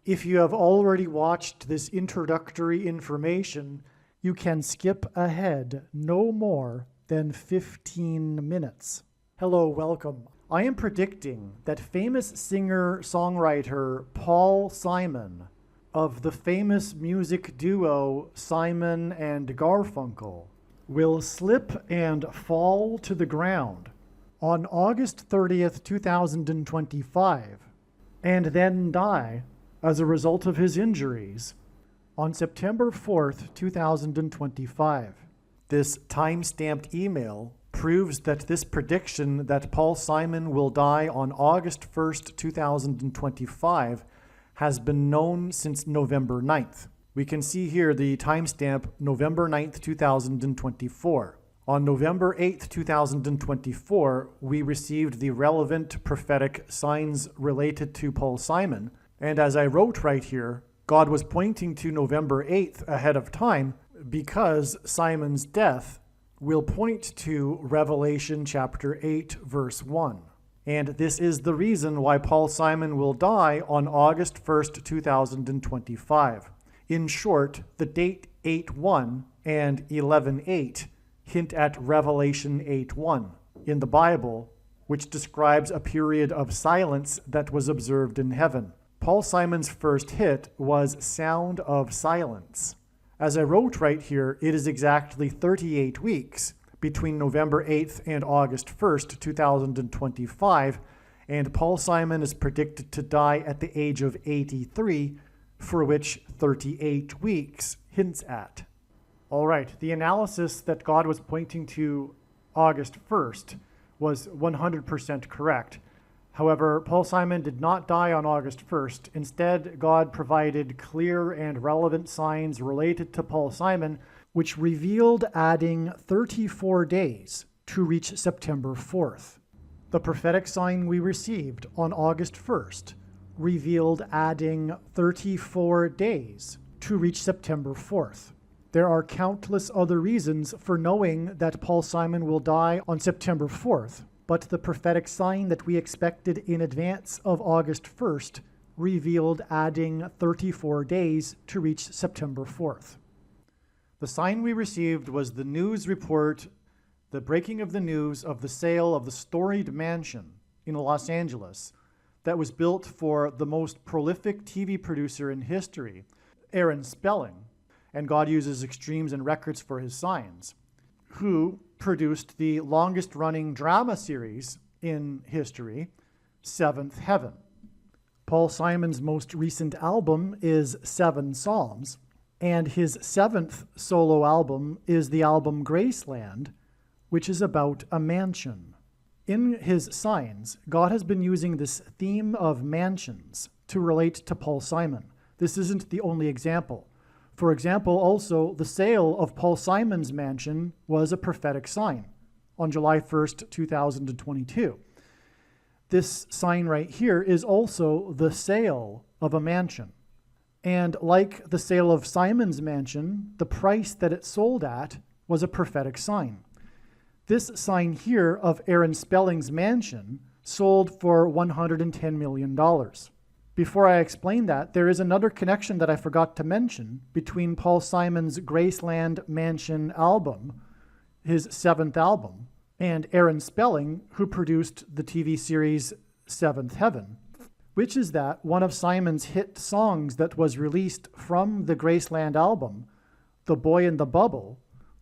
If you have already watched this introductory information, you can skip ahead no more than 15 minutes. Hello, welcome. I am predicting that famous singer-songwriter Paul Simon of the famous music duo Simon and Garfunkel will slip and fall to the ground on August 30th, 2025, and then die as a result of his injuries on September 4th, 2025. This time-stamped email proves that this prediction that Paul Simon will die on August 1st, 2025 has been known since November 9th. We can see here the timestamp November 9th, 2024. On November 8th, 2024, we received the relevant prophetic signs related to Paul Simon. And as I wrote right here, God was pointing to November 8th ahead of time because Simon's death will point to Revelation chapter 8, verse 1. And this is the reason why Paul Simon will die on August 1st, 2025. In short, the date 8:1 and 11:8 hint at Revelation 8:1 in the Bible, which describes a period of silence that was observed in heaven. Paul Simon's first hit was Sound of Silence. As I wrote right here, it is exactly 38 weeks between November 8th and August 1st, 2025, and Paul Simon is predicted to die at the age of 83, for which 38 weeks hints at. All right, the analysis that God was pointing to August 1st was 100% correct. However, Paul Simon did not die on August 1st. Instead, God provided clear and relevant signs related to Paul Simon, which revealed adding 34 days to reach September 4th. The prophetic sign we received on August 1st revealed adding 34 days to reach September 4th. There are countless other reasons for knowing that Paul Simon will die on September 4th. But the prophetic sign that we expected in advance of August 1st revealed adding 34 days to reach September 4th. The sign we received was the news report, the breaking of the news of the sale of the storied mansion in Los Angeles that was built for the most prolific TV producer in history, Aaron Spelling, and God uses extremes and records for his signs, who produced the longest-running drama series in history, Seventh Heaven. Paul Simon's most recent album is 7 Psalms, and his 7th solo album is the album Graceland, which is about a mansion. In his signs, God has been using this theme of mansions to relate to Paul Simon. This isn't the only example. For example, also, the sale of Paul Simon's mansion was a prophetic sign on July 1st, 2022. This sign right here is also the sale of a mansion. And like the sale of Simon's mansion, the price that it sold at was a prophetic sign. This sign here of Aaron Spelling's mansion sold for $110 million. Before I explain that, there is another connection that I forgot to mention between Paul Simon's Graceland Mansion album, his 7th album, and Aaron Spelling, who produced the TV series Seventh Heaven, which is that one of Simon's hit songs that was released from the Graceland album, The Boy in the Bubble,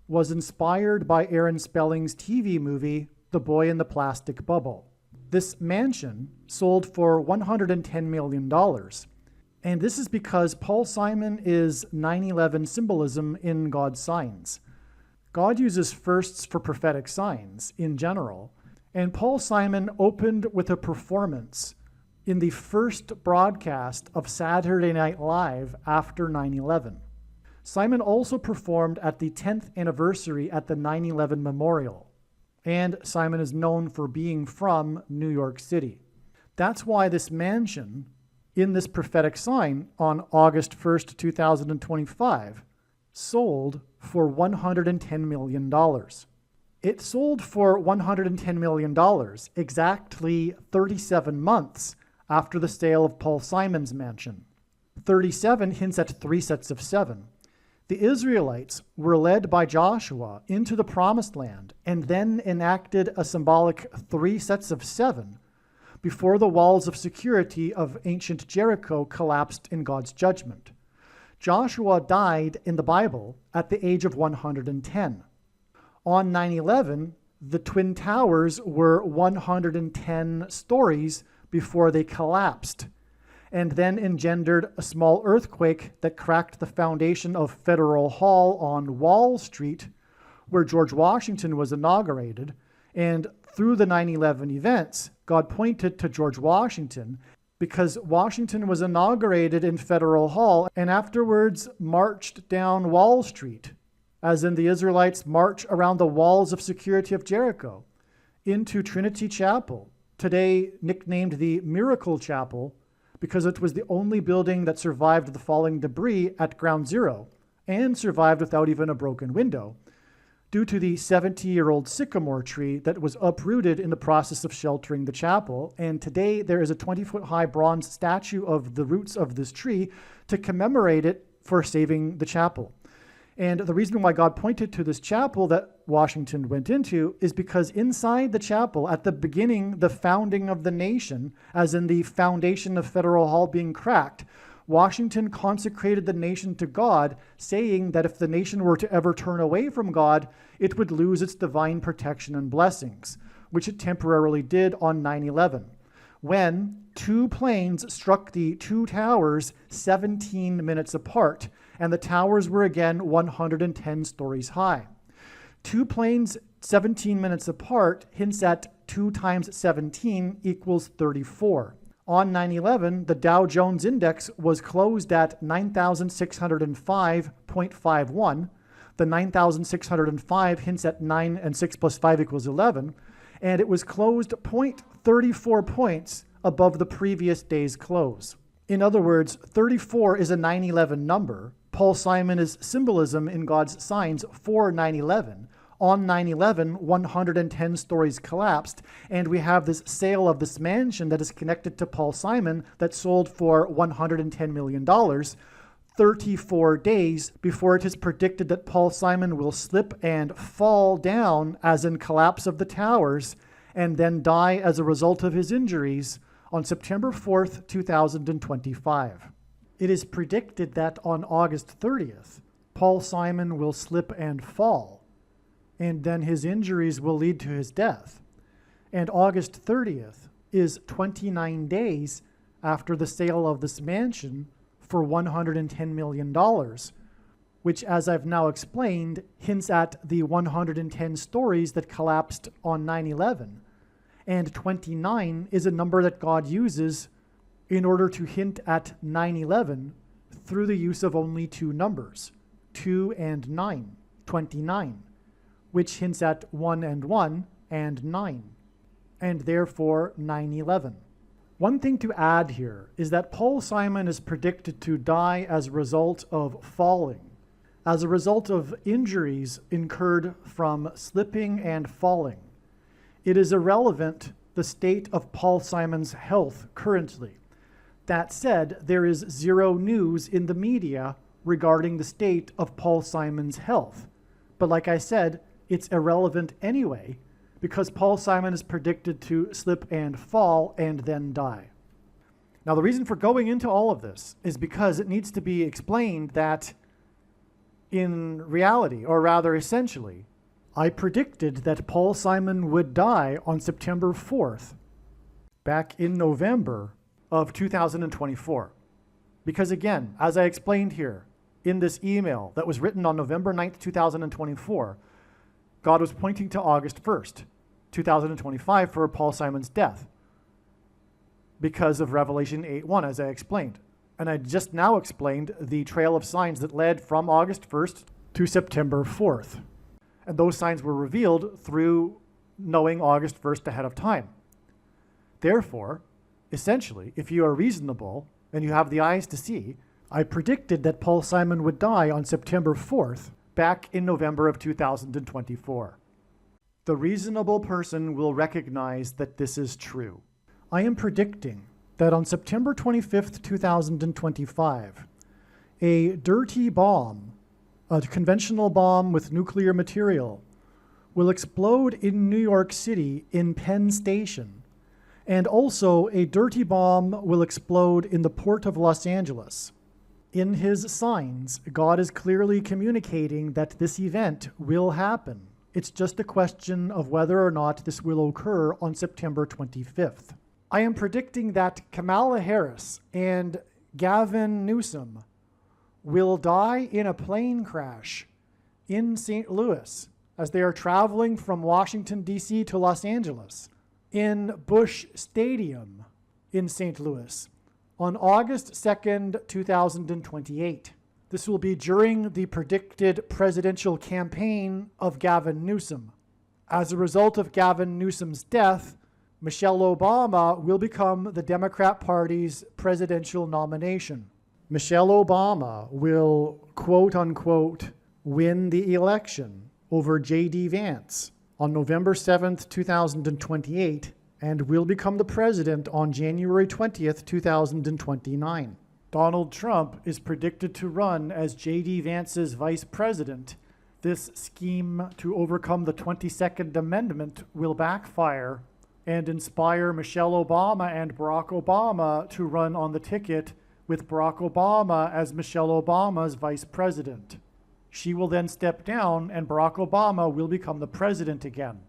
was inspired by Aaron Spelling's TV movie, The Boy in the Plastic Bubble. This mansion sold for $110 million, and this is because Paul Simon is 9/11 symbolism in God's signs. God uses firsts for prophetic signs in general, and Paul Simon opened with a performance in the first broadcast of Saturday Night Live after 9/11. Simon also performed at the 10th anniversary at the 9/11 Memorial. And Simon is known for being from New York City. That's why this mansion in this prophetic sign on August 1st, 2025, sold for $110 million. It sold for $110 million exactly 37 months after the sale of Paul Simon's mansion. 37 hints at 3 sets of 7. The Israelites were led by Joshua into the promised land and then enacted a symbolic 3 sets of 7 before the walls of security of ancient Jericho collapsed in God's judgment. Joshua died in the Bible at the age of 110. On 9/11, the Twin Towers were 110 stories before they collapsed, and then engendered a small earthquake that cracked the foundation of Federal Hall on Wall Street, where George Washington was inaugurated. And through the 9/11 events, God pointed to George Washington because Washington was inaugurated in Federal Hall and afterwards marched down Wall Street, as in the Israelites march around the walls of security of Jericho, into Trinity Chapel, today nicknamed the Miracle Chapel, because it was the only building that survived the falling debris at Ground Zero and survived without even a broken window, due to the 70-year-old sycamore tree that was uprooted in the process of sheltering the chapel. And today there is a 20-foot-high bronze statue of the roots of this tree to commemorate it for saving the chapel. And the reason why God pointed to this chapel that Washington went into is because inside the chapel, at the beginning, the founding of the nation, as in the foundation of Federal Hall being cracked, Washington consecrated the nation to God, saying that if the nation were to ever turn away from God, it would lose its divine protection and blessings, which it temporarily did on 9/11, when 2 planes struck the 2 towers 17 minutes apart, and the towers were again 110 stories high. 2 planes 17 minutes apart hints at 2 times 17 equals 34. On 9/11, the Dow Jones Index was closed at 9,605.51. The 9,605 hints at 9 and 6 plus 5 equals 11, and it was closed 0.34 points above the previous day's close. In other words, 34 is a 9/11 number. Paul Simon is symbolism in God's signs for 9/11. On 9/11, 110 stories collapsed, and we have this sale of this mansion that is connected to Paul Simon that sold for $110 million, 34 days before it is predicted that Paul Simon will slip and fall down, as in collapse of the towers, and then die as a result of his injuries on September 4th, 2025. It is predicted that on August 30th, Paul Simon will slip and fall, and then his injuries will lead to his death. And August 30th is 29 days after the sale of this mansion for $110 million, which, as I've now explained, hints at the 110 stories that collapsed on 9/11. And 29 is a number that God uses in order to hint at 9/11 through the use of only 2 numbers, 2 and 9, 29, which hints at 1 and 1 and 9, and therefore 9/11. One thing to add here is that Paul Simon is predicted to die as a result of falling, as a result of injuries incurred from slipping and falling. It is irrelevant the state of Paul Simon's health currently. That said, there is 0 news in the media regarding the state of Paul Simon's health. But like I said, it's irrelevant anyway, because Paul Simon is predicted to slip and fall and then die. Now, the reason for going into all of this is because it needs to be explained that in reality, or rather essentially, I predicted that Paul Simon would die on September 4th, back in November of 2024. Because again, as I explained here in this email that was written on November 9th, 2024, God was pointing to August 1st, 2025 for Paul Simon's death because of Revelation 8:1, as I explained. And I just now explained the trail of signs that led from August 1st to September 4th. And those signs were revealed through knowing August 1st ahead of time. Therefore, essentially, if you are reasonable and you have the eyes to see, I predicted that Paul Simon would die on September 4th, back in November of 2024. The reasonable person will recognize that this is true. I am predicting that on September 25th, 2025, a dirty bomb, a conventional bomb with nuclear material, will explode in New York City in Penn Station. And also, a dirty bomb will explode in the port of Los Angeles. In his signs, God is clearly communicating that this event will happen. It's just a question of whether or not this will occur on September 25th. I am predicting that Kamala Harris and Gavin Newsom will die in a plane crash in St. Louis as they are traveling from Washington, D.C. to Los Angeles in Busch Stadium in St. Louis on August 2nd, 2028. This will be during the predicted presidential campaign of Gavin Newsom. As a result of Gavin Newsom's death, Michelle Obama will become the Democrat Party's presidential nomination. Michelle Obama will, quote unquote, win the election over J.D. Vance on November 7th, 2028, and will become the president on January 20th, 2029. Donald Trump is predicted to run as J.D. Vance's vice president. This scheme to overcome the 22nd Amendment will backfire and inspire Michelle Obama and Barack Obama to run on the ticket with Barack Obama as Michelle Obama's vice president. She will then step down and Barack Obama will become the president again.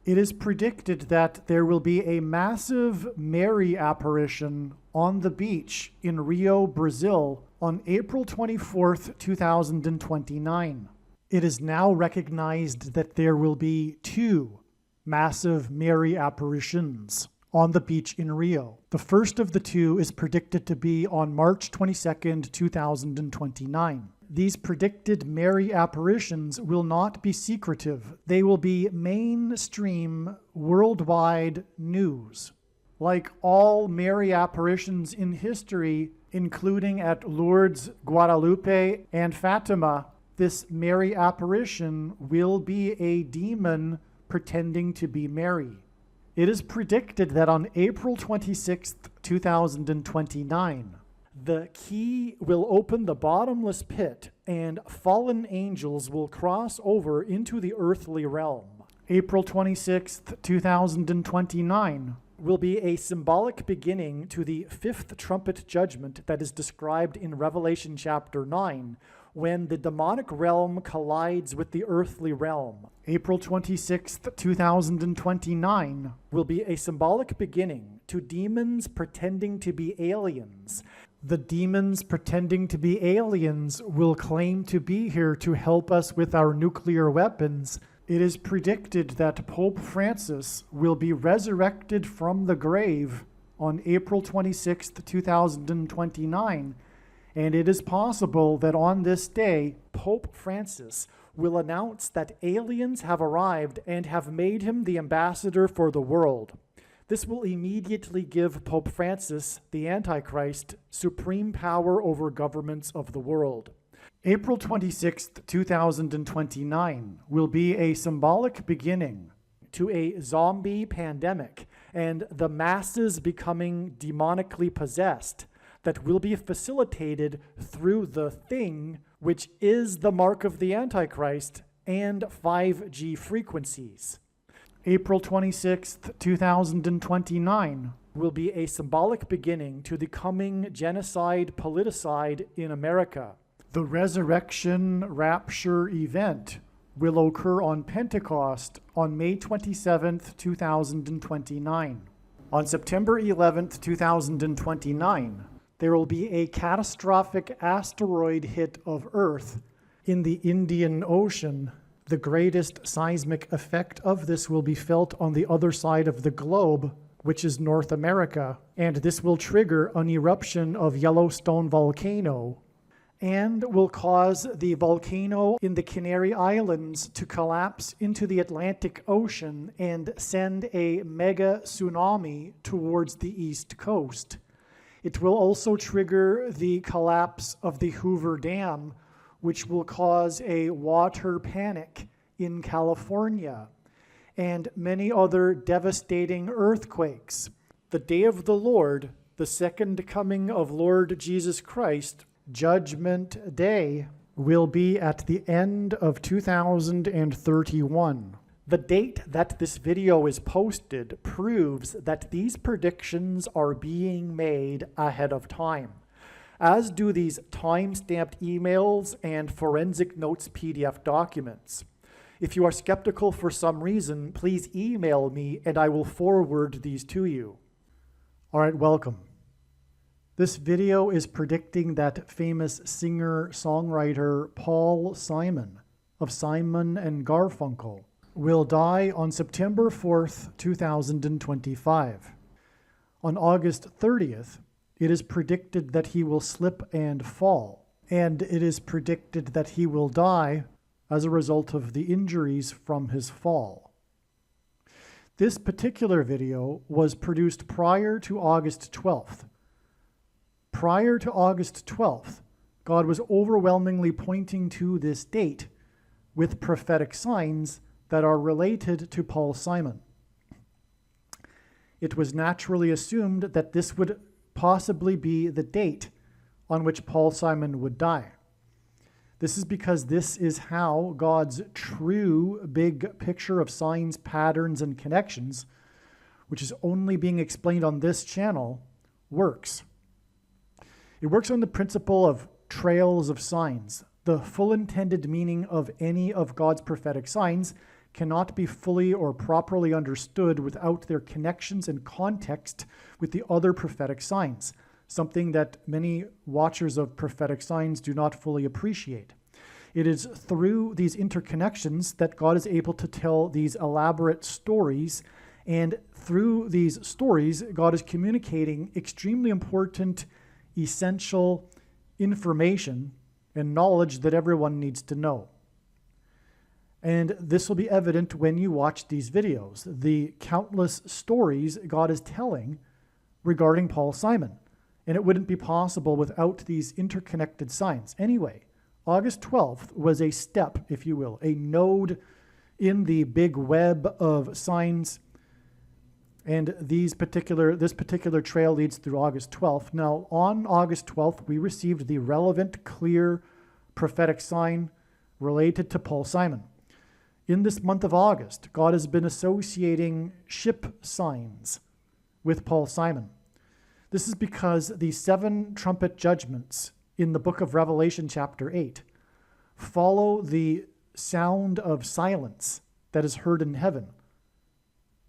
It is predicted that there will be a massive Mary apparition on the beach in Rio, Brazil on April 24th, 2029. It is now recognized that there will be 2 massive Mary apparitions on the beach in Rio. The first of the 2 is predicted to be on March 22nd, 2029. These predicted Mary apparitions will not be secretive. They will be mainstream, worldwide news. Like all Mary apparitions in history, including at Lourdes, Guadalupe, and Fatima, this Mary apparition will be a demon pretending to be Mary. It is predicted that on April 26th, 2029, the key will open the bottomless pit and fallen angels will cross over into the earthly realm. April 26th, 2029 will be a symbolic beginning to the 5th trumpet judgment that is described in Revelation chapter 9, when the demonic realm collides with the earthly realm. April 26th, 2029 will be a symbolic beginning to demons pretending to be aliens. The demons pretending to be aliens will claim to be here to help us with our nuclear weapons. It is predicted that Pope Francis will be resurrected from the grave on April 26th, 2029, and it is possible that on this day, Pope Francis will announce that aliens have arrived and have made him the ambassador for the world. This will immediately give Pope Francis, the Antichrist, supreme power over governments of the world. April 26th, 2029 will be a symbolic beginning to a zombie pandemic and the masses becoming demonically possessed that will be facilitated through the thing, which is the mark of the Antichrist and 5G frequencies. April 26th, 2029 will be a symbolic beginning to the coming genocide politicide in America. The resurrection rapture event will occur on Pentecost on May 27th, 2029. On September 11th, 2029, there will be a catastrophic asteroid hit of Earth in the Indian Ocean. The greatest seismic effect of this will be felt on the other side of the globe, which is North America, and this will trigger an eruption of Yellowstone volcano and will cause the volcano in the Canary Islands to collapse into the Atlantic Ocean and send a mega tsunami towards the East Coast. It will also trigger the collapse of the Hoover Dam, which will cause a water panic in California, and many other devastating earthquakes. The day of the Lord The second coming of Lord Jesus Christ, Judgment Day, will be at the end of 2031. The date that this video is posted proves that these predictions are being made ahead of time, as do these time-stamped emails and forensic notes PDF documents. If you are skeptical for some reason, please email me and I will forward these to you. All right, welcome. This video is predicting that famous singer-songwriter Paul Simon of Simon and Garfunkel will die on September 4th, 2025. On August 30th, it is predicted that he will slip and fall, and it is predicted that he will die as a result of the injuries from his fall. This particular video was produced prior to August 12th. Prior to August 12th, God was overwhelmingly pointing to this date with prophetic signs that are related to Paul Simon. It was naturally assumed that this would possibly be the date on which Paul Simon would die. This is because this is how God's true big picture of signs, patterns, and connections, which is only being explained on this channel, works. It works on the principle of trails of signs. The full intended meaning of any of God's prophetic signs cannot be fully or properly understood without their connections and context with the other prophetic signs, something that many watchers of prophetic signs do not fully appreciate. It is through these interconnections that God is able to tell these elaborate stories, and through these stories, God is communicating extremely important, essential information and knowledge that everyone needs to know. And this will be evident when you watch these videos, the countless stories God is telling regarding Paul Simon. And it wouldn't be possible without these interconnected signs. Anyway, August 12th was a step, if you will, a node in the big web of signs. And this particular trail leads through August 12th. Now, on August 12th, we received the relevant, clear prophetic sign related to Paul Simon. In this month of August, God has been associating ship signs with Paul Simon. This is because the 7 trumpet judgments in the book of Revelation chapter 8 follow the sound of silence that is heard in heaven.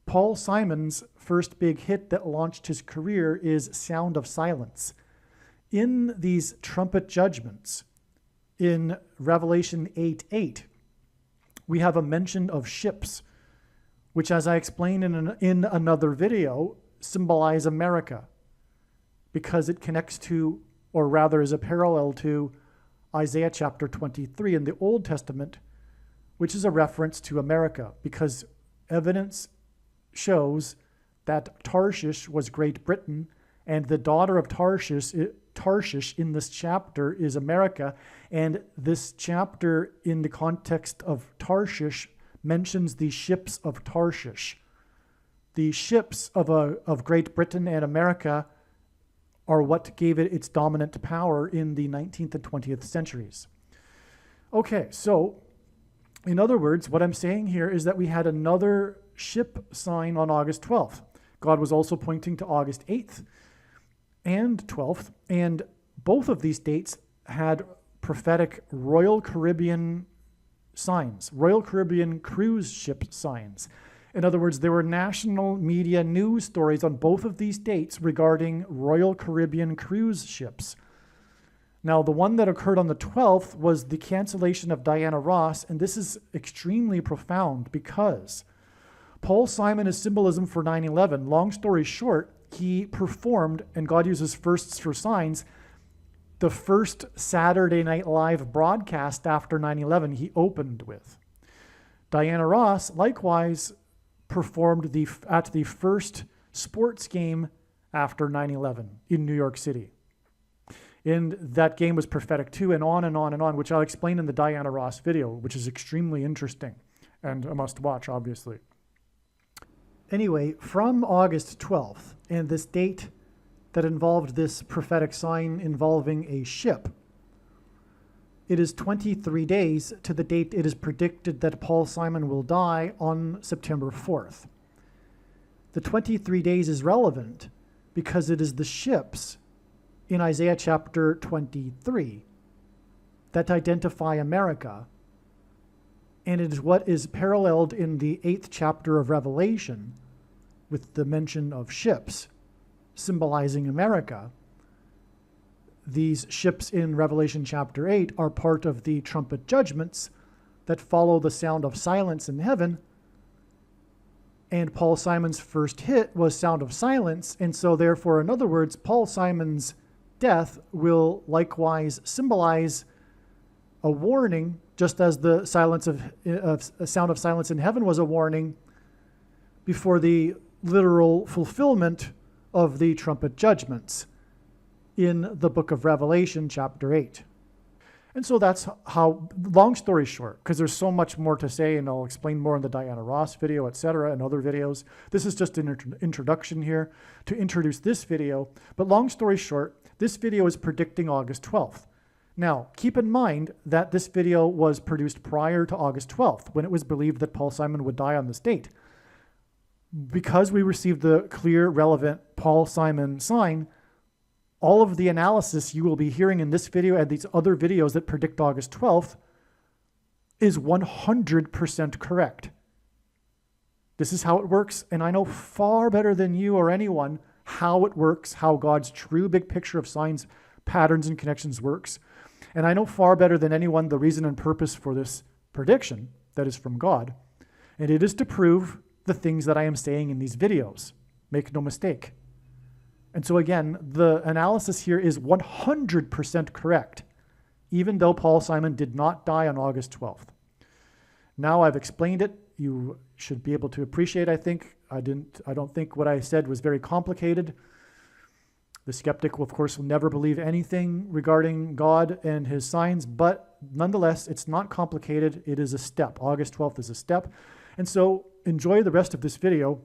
Paul Simon's first big hit that launched his career is Sound of Silence. In these trumpet judgments, in Revelation 8:8, we have a mention of ships, which, as I explained in another video, symbolize America, because it connects to, or rather is a parallel to, Isaiah chapter 23 in the Old Testament, which is a reference to America, because evidence shows that Tarshish was Great Britain, and the daughter of Tarshish in this chapter is America, and this chapter in the context of Tarshish mentions the ships of Tarshish. The ships of Great Britain and America are what gave it its dominant power in the 19th and 20th centuries. Okay, so in other words, what I'm saying here is that we had another ship sign on August 12th. God was also pointing to August 8th and 12th, and both of these dates had prophetic Royal Caribbean signs, Royal Caribbean cruise ship signs. In other words, there were national media news stories on both of these dates regarding Royal Caribbean cruise ships. Now, the one that occurred on the 12th was the cancellation of Diana Ross, and this is extremely profound because Paul Simon is symbolism for 9/11. Long story short, he performed, and God uses firsts for signs, the first Saturday Night Live broadcast after 9/11 he opened with. Diana Ross likewise performed at the first sports game after 9/11 in New York City. And that game was prophetic too, and on and on and on, which I'll explain in the Diana Ross video, which is extremely interesting and a must watch, obviously. Anyway, from August 12th, and this date that involved this prophetic sign involving a ship. It is 23 days to the date it is predicted that Paul Simon will die on September 4th. The 23 days is relevant because it is the ships in Isaiah chapter 23 that identify America, and it is what is paralleled in the 8th chapter of Revelation with the mention of ships symbolizing America. These ships in Revelation chapter 8 are part of the trumpet judgments that follow the sound of silence in heaven. And Paul Simon's first hit was Sound of Silence. And so therefore, in other words, Paul Simon's death will likewise symbolize a warning, just as the silence of Sound of Silence in heaven was a warning before the literal fulfillment of the trumpet judgments in the book of Revelation, chapter 8. And so that's how, long story short, because there's so much more to say, and I'll explain more in the Diana Ross video, etc., and other videos. This is just an introduction here to introduce this video. But long story short, this video is predicting August 12th. Now, keep in mind that this video was produced prior to August 12th, when it was believed that Paul Simon would die on this date. Because we received the clear, relevant Paul Simon sign, all of the analysis you will be hearing in this video and these other videos that predict August 12th is 100% correct. This is how it works, and I know far better than you or anyone how it works, how God's true big picture of signs, patterns, and connections works. And I know far better than anyone the reason and purpose for this prediction that is from God. And it is to prove the things that I am saying in these videos. Make no mistake. And so again, the analysis here is 100% correct, even though Paul Simon did not die on August 12th. Now I've explained it. You should be able to appreciate, I think. I don't think what I said was very complicated. The skeptic, of course, will never believe anything regarding God and his signs, but nonetheless, it's not complicated. It is a step. August 12th is a step. And so enjoy the rest of this video.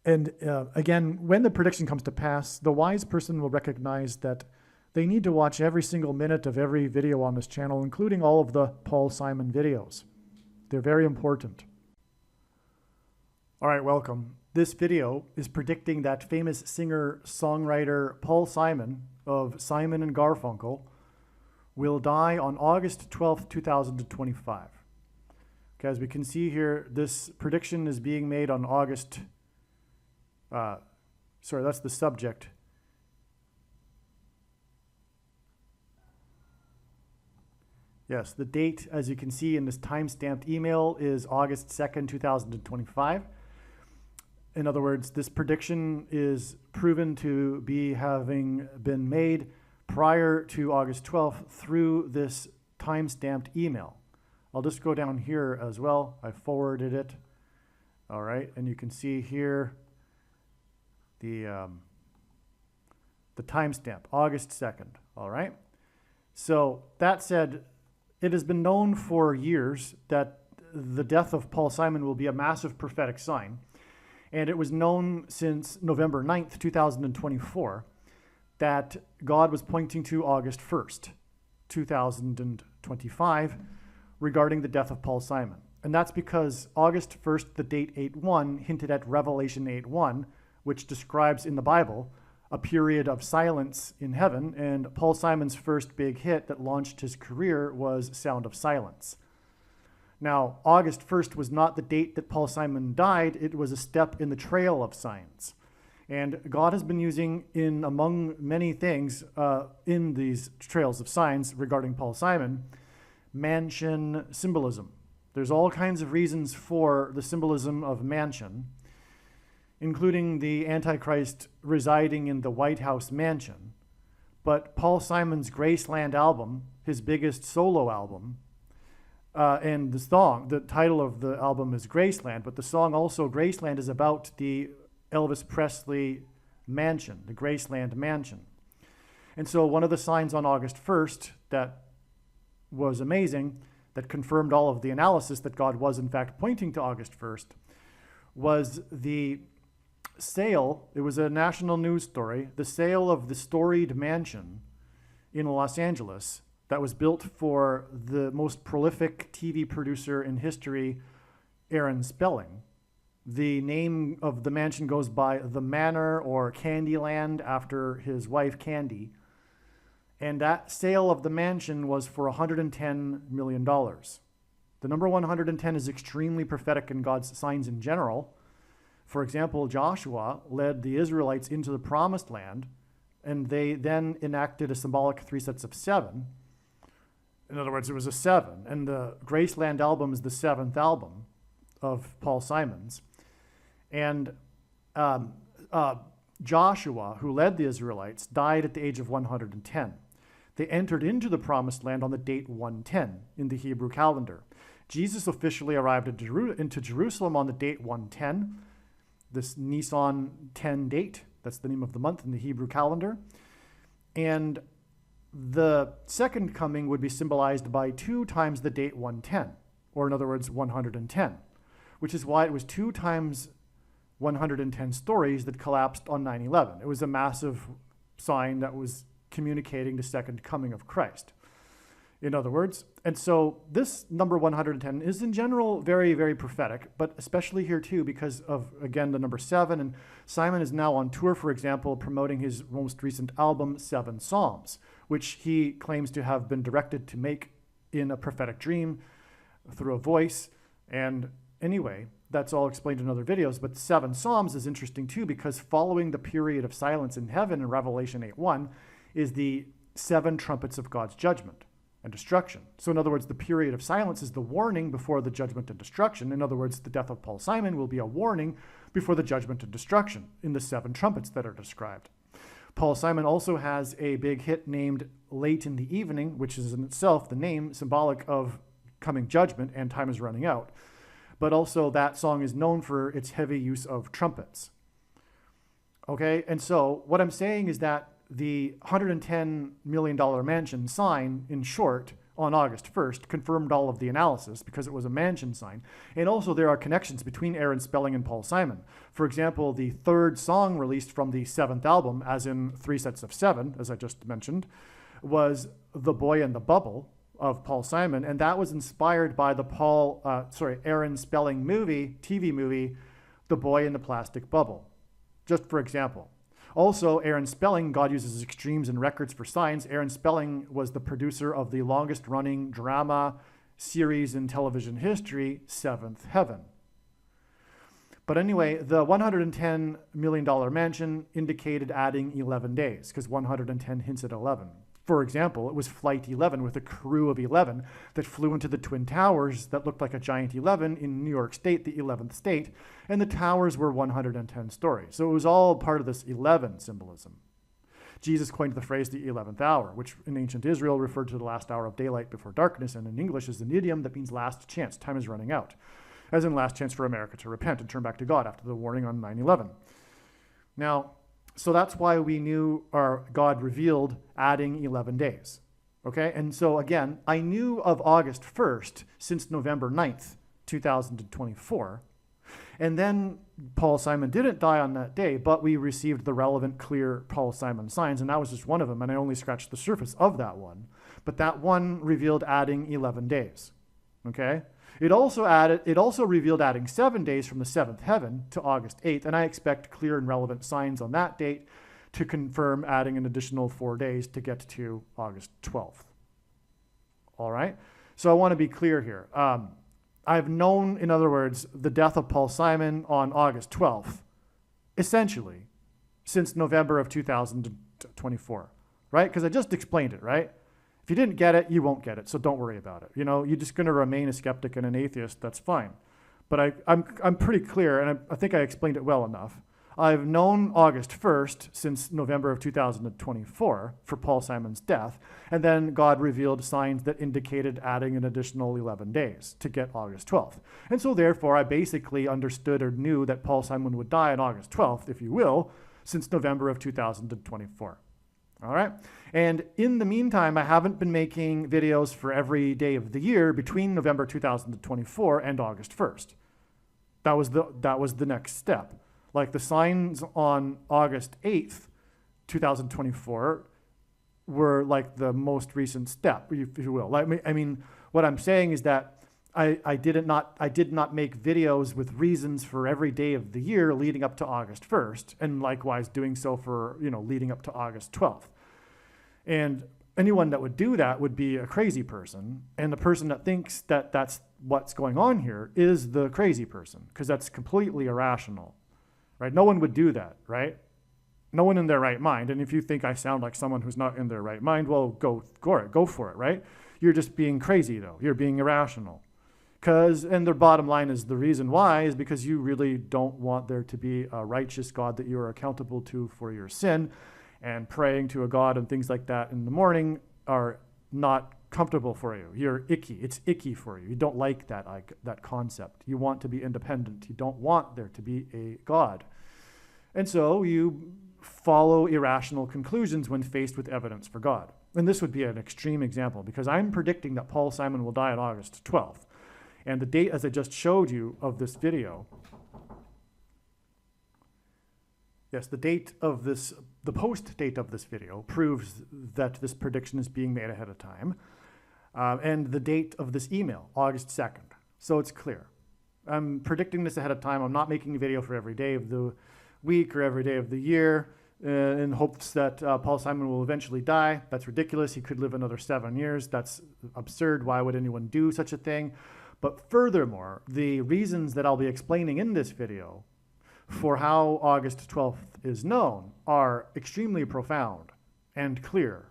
And again, when the prediction comes to pass, the wise person will recognize that they need to watch every single minute of every video on this channel, including all of the Paul Simon videos. They're very important. All right, welcome. This video is predicting that famous singer-songwriter Paul Simon of Simon and Garfunkel will die on August 12th, 2025. Okay, as we can see here, this prediction is being made on August that's the subject. Yes, the date, as you can see in this time-stamped email, is August 2nd, 2025. In other words, this prediction is proven to be having been made prior to August 12th through this time-stamped email. I'll just go down here as well. I forwarded it. All right, and you can see here the timestamp, August 2nd, all right? So that said, it has been known for years that the death of Paul Simon will be a massive prophetic sign. And it was known since November 9th, 2024, that God was pointing to August 1st, 2025, regarding the death of Paul Simon. And that's because August 1st, the date 8:1, hinted at Revelation 8:1, which describes in the Bible a period of silence in heaven, and Paul Simon's first big hit that launched his career was Sound of Silence. Now, August 1st was not the date that Paul Simon died, it was a step in the trail of signs. And God has been using, in among many things in these trails of signs regarding Paul Simon, mansion symbolism. There's all kinds of reasons for the symbolism of mansion, including the Antichrist residing in the White House mansion. But Paul Simon's Graceland album, his biggest solo album, and the title of the album is Graceland, but the song also, Graceland, is about the Elvis Presley mansion, the Graceland mansion. And so one of the signs on August 1st that was amazing, that confirmed all of the analysis that God was in fact pointing to August 1st, was the sale, it was a national news story, the sale of the storied mansion in Los Angeles that was built for the most prolific TV producer in history, Aaron Spelling. The name of the mansion goes by the Manor or Candyland after his wife Candy. And that sale of the mansion was for $110 million. The number 110 is extremely prophetic in God's signs in general. For example, Joshua led the Israelites into the promised land, and they then enacted a symbolic 3 sets of 7. In other words, it was a 7. And the Graceland album is the 7th album of Paul Simon's. And Joshua, who led the Israelites, died at the age of 110. They entered into the promised land on the date 110 in the Hebrew calendar. Jesus officially arrived into Jerusalem on the date 110, this Nisan 10 date. That's the name of the month in the Hebrew calendar. And the second coming would be symbolized by 2 times the date 110, or in other words, 110, which is why it was 2 times 110 stories that collapsed on 9/11. It was a massive sign that was communicating the second coming of Christ, in other words. And so this number 110 is in general very, very prophetic, but especially here too because of, again, the number 7. And Simon is now on tour, for example, promoting his most recent album, 7 Psalms, which he claims to have been directed to make in a prophetic dream through a voice. And anyway, that's all explained in other videos, but 7 Psalms is interesting too because following the period of silence in heaven in Revelation 8:1 is the 7 trumpets of God's judgment and destruction. So in other words, the period of silence is the warning before the judgment and destruction. In other words, the death of Paul Simon will be a warning before the judgment and destruction in the 7 trumpets that are described. Paul Simon also has a big hit named Late in the Evening, which is in itself the name symbolic of coming judgment and time is running out. But also that song is known for its heavy use of trumpets. Okay, and so what I'm saying is that the $110 million mansion sign, in short, on August 1st, confirmed all of the analysis because it was a mansion sign. And also there are connections between Aaron Spelling and Paul Simon. For example, the 3rd song released from the 7th album, as in 3 sets of 7, as I just mentioned, was The Boy in the Bubble of Paul Simon. And that was inspired by the Aaron Spelling TV movie, The Boy in the Plastic Bubble, just for example. Also, Aaron Spelling, God uses extremes and records for signs. Aaron Spelling was the producer of the longest running drama series in television history, 7th Heaven. But anyway, the $110 million mansion indicated adding 11 days because 110 hints at 11. For example, it was Flight 11 with a crew of 11 that flew into the Twin Towers that looked like a giant 11 in New York State, the 11th state, and the towers were 110 stories. So it was all part of this 11 symbolism. Jesus coined the phrase the 11th hour, which in ancient Israel referred to the last hour of daylight before darkness, and in English is an idiom that means last chance, time is running out, as in last chance for America to repent and turn back to God after the warning on 9/11. Now, so that's why we knew, or God revealed, adding 11 days. Okay, and so again, I knew of August 1st since November 9th, 2024. And then Paul Simon didn't die on that day, but we received the relevant, clear Paul Simon signs, and that was just one of them, and I only scratched the surface of that one. But that one revealed adding 11 days. Okay? It also revealed adding 7 days from the 7th heaven to August 8th, and I expect clear and relevant signs on that date to confirm adding an additional 4 days to get to August 12th. All right? So I want to be clear here. I've known, in other words, the death of Paul Simon on August 12th, essentially, since November of 2024, right? Because I just explained it, right? If you didn't get it, you won't get it, so don't worry about it. You know, you're just going to remain a skeptic and an atheist, that's fine. But I'm pretty clear, and I think I explained it well enough. I've known August 1st since November of 2024 for Paul Simon's death, and then God revealed signs that indicated adding an additional 11 days to get August 12th. And so therefore, I basically understood or knew that Paul Simon would die on August 12th, if you will, since November of 2024. All right. And in the meantime, I haven't been making videos for every day of the year between November 2024 and August 1st. That was the next step. Like the signs on August 8th, 2024 were like the most recent step, if you will. Like, I mean, what I'm saying is that I did not make videos with reasons for every day of the year leading up to August 1st, and likewise doing so for, leading up to August 12th. And anyone that would do that would be a crazy person, and the person that thinks that that's what's going on here is the crazy person, because that's completely irrational, right? No one would do that, right? No one in their right mind. And if you think I sound like someone who's not in their right mind, well, go for it, right? You're just being crazy, though. You're being irrational. And the bottom line is the reason why is because you really don't want there to be a righteous God that you are accountable to for your sin, and praying to a God and things like that in the morning are not comfortable for you. You're icky. It's icky for you. You don't like that concept. You want to be independent. You don't want there to be a God. And so you follow irrational conclusions when faced with evidence for God. And this would be an extreme example, because I'm predicting that Paul Simon will die on August 12th. And the date, as I just showed you of this video, yes, the post date of this video proves that this prediction is being made ahead of time. And the date of this email, August 2nd. So it's clear. I'm predicting this ahead of time. I'm not making a video for every day of the week or every day of the year in hopes that Paul Simon will eventually die. That's ridiculous. He could live another 7 years. That's absurd. Why would anyone do such a thing? But furthermore, the reasons that I'll be explaining in this video for how August 12th is known are extremely profound and clear.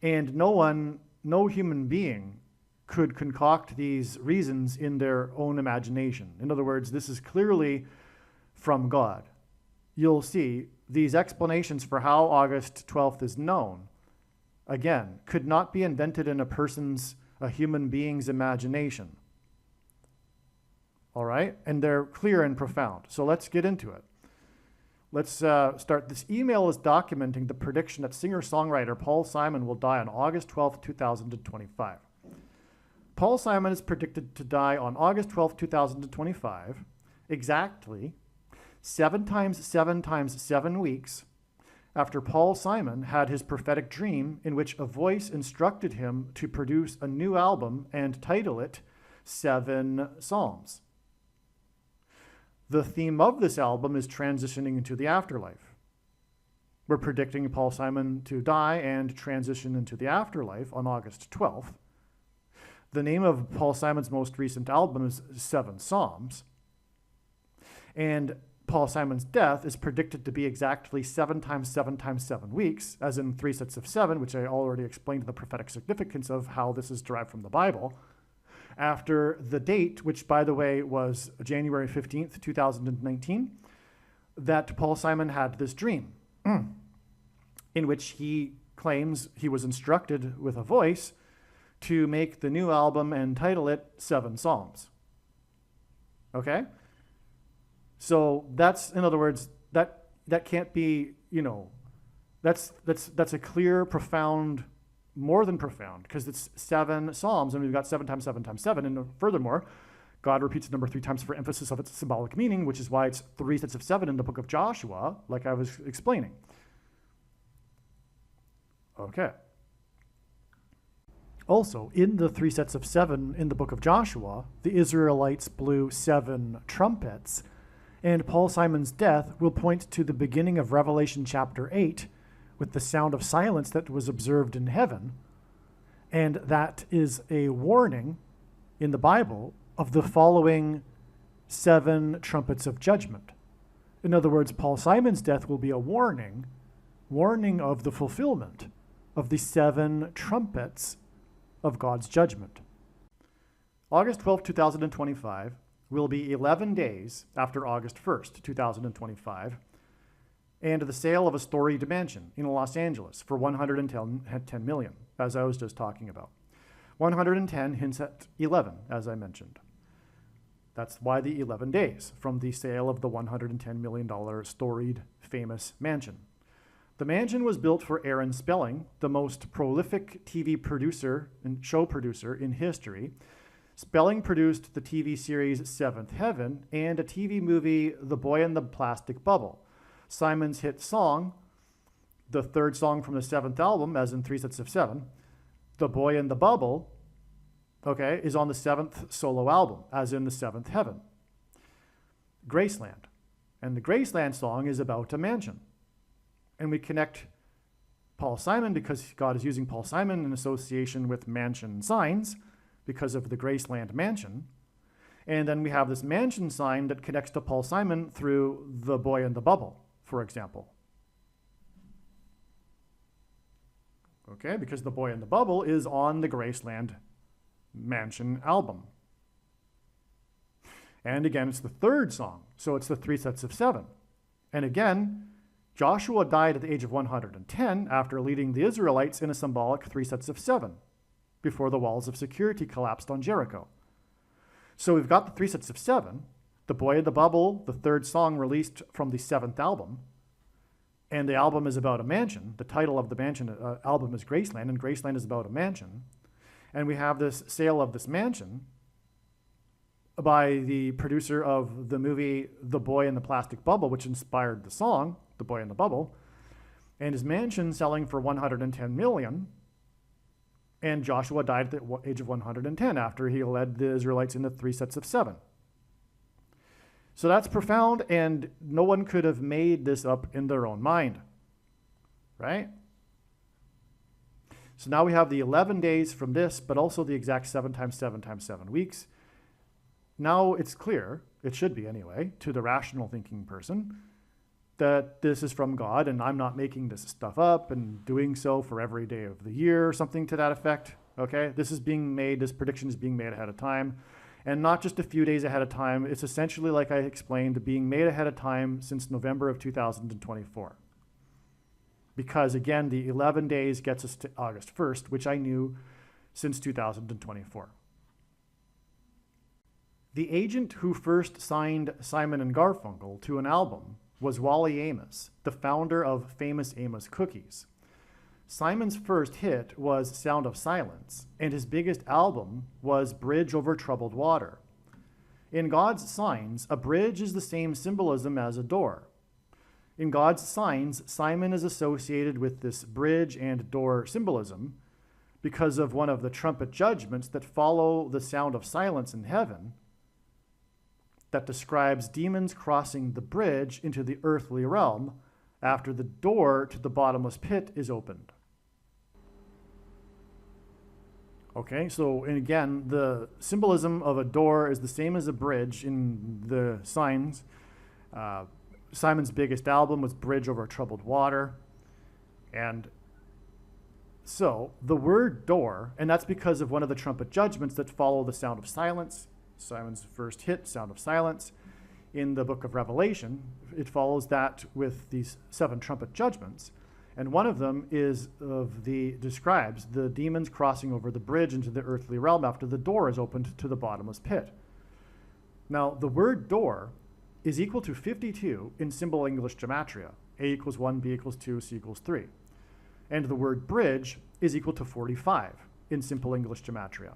And no human being could concoct these reasons in their own imagination. In other words, this is clearly from God. You'll see these explanations for how August 12th is known, again, could not be invented in a human being's imagination. All right? And they're clear and profound. So let's get into it. Let's start. This email is documenting the prediction that singer-songwriter Paul Simon will die on August 12th, 2025. Paul Simon is predicted to die on August 12th, 2025, exactly 7 times 7 times 7 weeks after Paul Simon had his prophetic dream in which a voice instructed him to produce a new album and title it 7 Psalms. The theme of this album is transitioning into the afterlife. We're predicting Paul Simon to die and transition into the afterlife on August 12th. The name of Paul Simon's most recent album is 7 Psalms. And Paul Simon's death is predicted to be exactly 7 times 7 times 7 weeks, as in 3 sets of 7, which I already explained the prophetic significance of how this is derived from the Bible, after the date, which, by the way, was January 15th, 2019, that Paul Simon had this dream, in which he claims he was instructed with a voice to make the new album and title it 7 Psalms. Okay? So that's, in other words, that can't be, that's a clear, profound, more than profound, because it's 7 Psalms, and we've got 7 times 7 times 7. And furthermore, God repeats the number 3 times for emphasis of its symbolic meaning, which is why it's 3 sets of 7 in the book of Joshua, like I was explaining. Okay. Also, in the 3 sets of 7 in the book of Joshua, the Israelites blew 7 trumpets, and Paul Simon's death will point to the beginning of Revelation chapter 8 with the sound of silence that was observed in heaven. And that is a warning in the Bible of the following 7 trumpets of judgment. In other words, Paul Simon's death will be a warning of the fulfillment of the 7 trumpets of God's judgment. August 12, 2025 will be 11 days after August 1st, 2025, and the sale of a storied mansion in Los Angeles for $110 million, as I was just talking about. 110 hints at 11, as I mentioned. That's why the 11 days from the sale of the $110 million storied famous mansion. The mansion was built for Aaron Spelling, the most prolific TV producer and show producer in history, Spelling produced the TV series Seventh Heaven and a TV movie, The Boy in the Plastic Bubble. Simon's hit song, the third song from the seventh album, as in 3 sets of 7, The Boy in the Bubble, okay, is on the 7th solo album, as in the Seventh Heaven. Graceland. And the Graceland song is about a mansion. And we connect Paul Simon because God is using Paul Simon in association with mansion signs because of the Graceland mansion. And then we have this mansion sign that connects to Paul Simon through The Boy in the Bubble, for example. Okay, because The Boy in the Bubble is on the Graceland mansion album. And again, it's the third song, so it's the 3 sets of 7. And again, Joshua died at the age of 110 after leading the Israelites in a symbolic 3 sets of 7 before the walls of security collapsed on Jericho. So we've got the 3 sets of 7, The Boy in the Bubble, the third song released from the 7th album, and the album is about a mansion. The title of the mansion album is Graceland, and Graceland is about a mansion. And we have this sale of this mansion by the producer of the movie The Boy in the Plastic Bubble, which inspired the song, The Boy in the Bubble, and his mansion selling for $110 million. And Joshua died at the age of 110 after he led the Israelites into 3 sets of 7. So that's profound, and no one could have made this up in their own mind, right? So now we have the 11 days from this, but also the exact 7 times 7 times 7 weeks. Now it's clear, it should be anyway, to the rational thinking person, that this is from God and I'm not making this stuff up and doing so for every day of the year or something to that effect. Okay, this prediction is being made ahead of time, and not just a few days ahead of time. It's essentially, like I explained, being made ahead of time since November of 2024. Because again, the 11 days gets us to August 1st, which I knew since 2024. The agent who first signed Simon and Garfunkel to an album was Wally Amos, the founder of Famous Amos Cookies. Simon's first hit was Sound of Silence, and his biggest album was Bridge Over Troubled Water. In God's signs, a bridge is the same symbolism as a door. In God's signs, Simon is associated with this bridge and door symbolism because of one of the trumpet judgments that follow the sound of silence in heaven that describes demons crossing the bridge into the earthly realm after the door to the bottomless pit is opened. Okay, so and again, the symbolism of a door is the same as a bridge in the signs. Simon's biggest album was Bridge Over Troubled Water. And so the word door, and that's because of one of the trumpet judgments that follow the sound of silence. Simon's first hit, Sound of Silence, in the book of Revelation. It follows that with these 7 trumpet judgments. And one of them describes the demons crossing over the bridge into the earthly realm after the door is opened to the bottomless pit. Now, the word door is equal to 52 in simple English gematria. A equals 1, B equals 2, C equals 3. And the word bridge is equal to 45 in simple English gematria.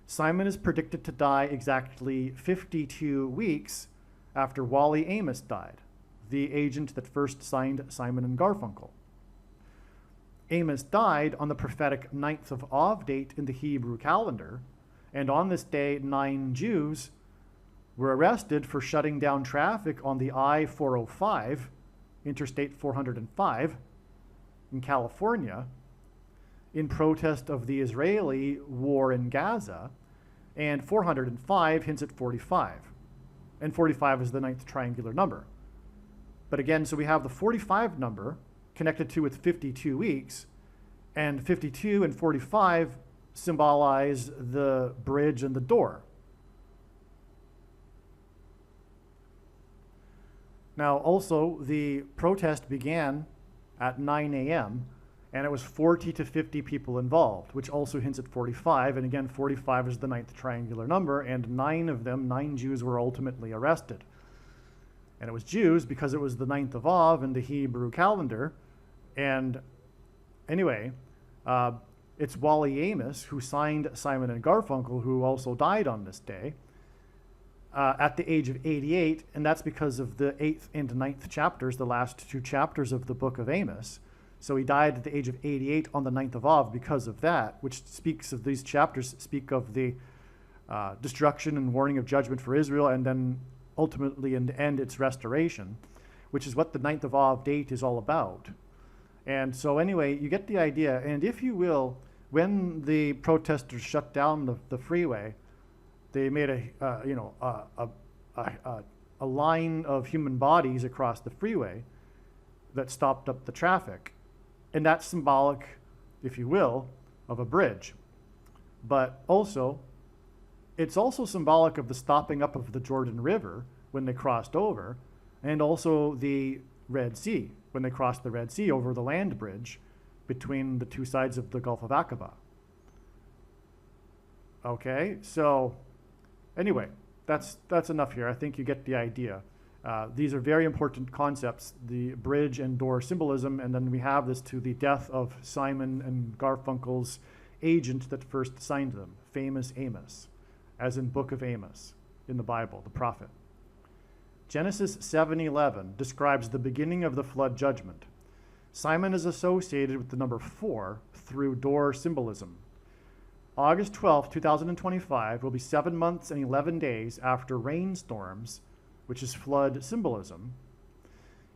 Simon is predicted to die exactly 52 weeks after Wally Amos died, the agent that first signed Simon and Garfunkel. Amos died on the prophetic 9th of Av date in the Hebrew calendar, and on this day, 9 Jews were arrested for shutting down traffic on the I-405, Interstate 405, in California, in protest of the Israeli war in Gaza, and 405 hints at 45. And 45 is the 9th triangular number. But again, so we have the 45 number connected to with 52 weeks, and 52 and 45 symbolize the bridge and the door. Now, also, the protest began at 9 a.m., and it was 40 to 50 people involved, which also hints at 45. And again, 45 is the 9th triangular number, and 9 Jews were ultimately arrested. And it was Jews because it was the 9th of Av in the Hebrew calendar. And anyway, it's Wally Amos who signed Simon and Garfunkel, who also died on this day, at the age of 88, and that's because of the 8th and 9th chapters, the last 2 chapters of the book of Amos. So he died at the age of 88 on the 9th of Av because of that, which speaks of these chapters, speak of the destruction and warning of judgment for Israel, and then ultimately in the end its restoration, which is what the 9th of Av date is all about. And so anyway, you get the idea. And if you will, when the protesters shut down the freeway, they made a line of human bodies across the freeway that stopped up the traffic. And that's symbolic, if you will, of a bridge. But also, it's also symbolic of the stopping up of the Jordan River when they crossed over, and also the Red Sea, when they crossed the Red Sea over the land bridge between the 2 sides of the Gulf of Aqaba. Okay, so anyway, that's enough here. I think you get the idea. These are very important concepts, the bridge and door symbolism, and then we have this to the death of Simon and Garfunkel's agent that first signed them, famous Amos, as in Book of Amos in the Bible, the prophet. Genesis 7:11 describes the beginning of the flood judgment. Simon is associated with the number 4 through door symbolism. August 12, 2025 will be 7 months and 11 days after rainstorms, which is flood symbolism,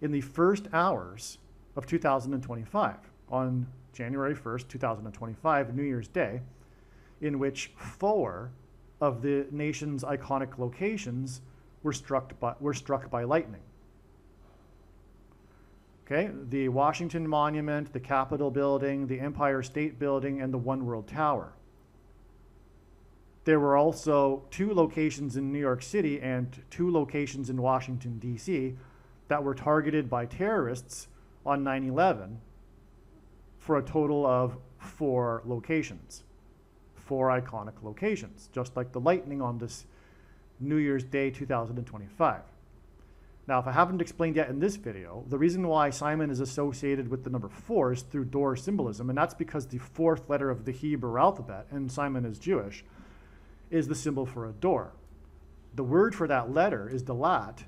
in the first hours of 2025, on January 1st, 2025, New Year's Day, in which 4 of the nation's iconic locations were struck by lightning. Okay, the Washington Monument, the Capitol Building, the Empire State Building, and the One World Tower. There were also 2 locations in New York City and 2 locations in Washington, D.C. that were targeted by terrorists on 9/11 for a total of 4 locations, 4 iconic locations, just like the lightning on this New Year's Day 2025. Now, if I haven't explained yet in this video, the reason why Simon is associated with the number 4 is through door symbolism, and that's because the 4th letter of the Hebrew alphabet, and Simon is Jewish, is the symbol for a door. The word for that letter is dalat,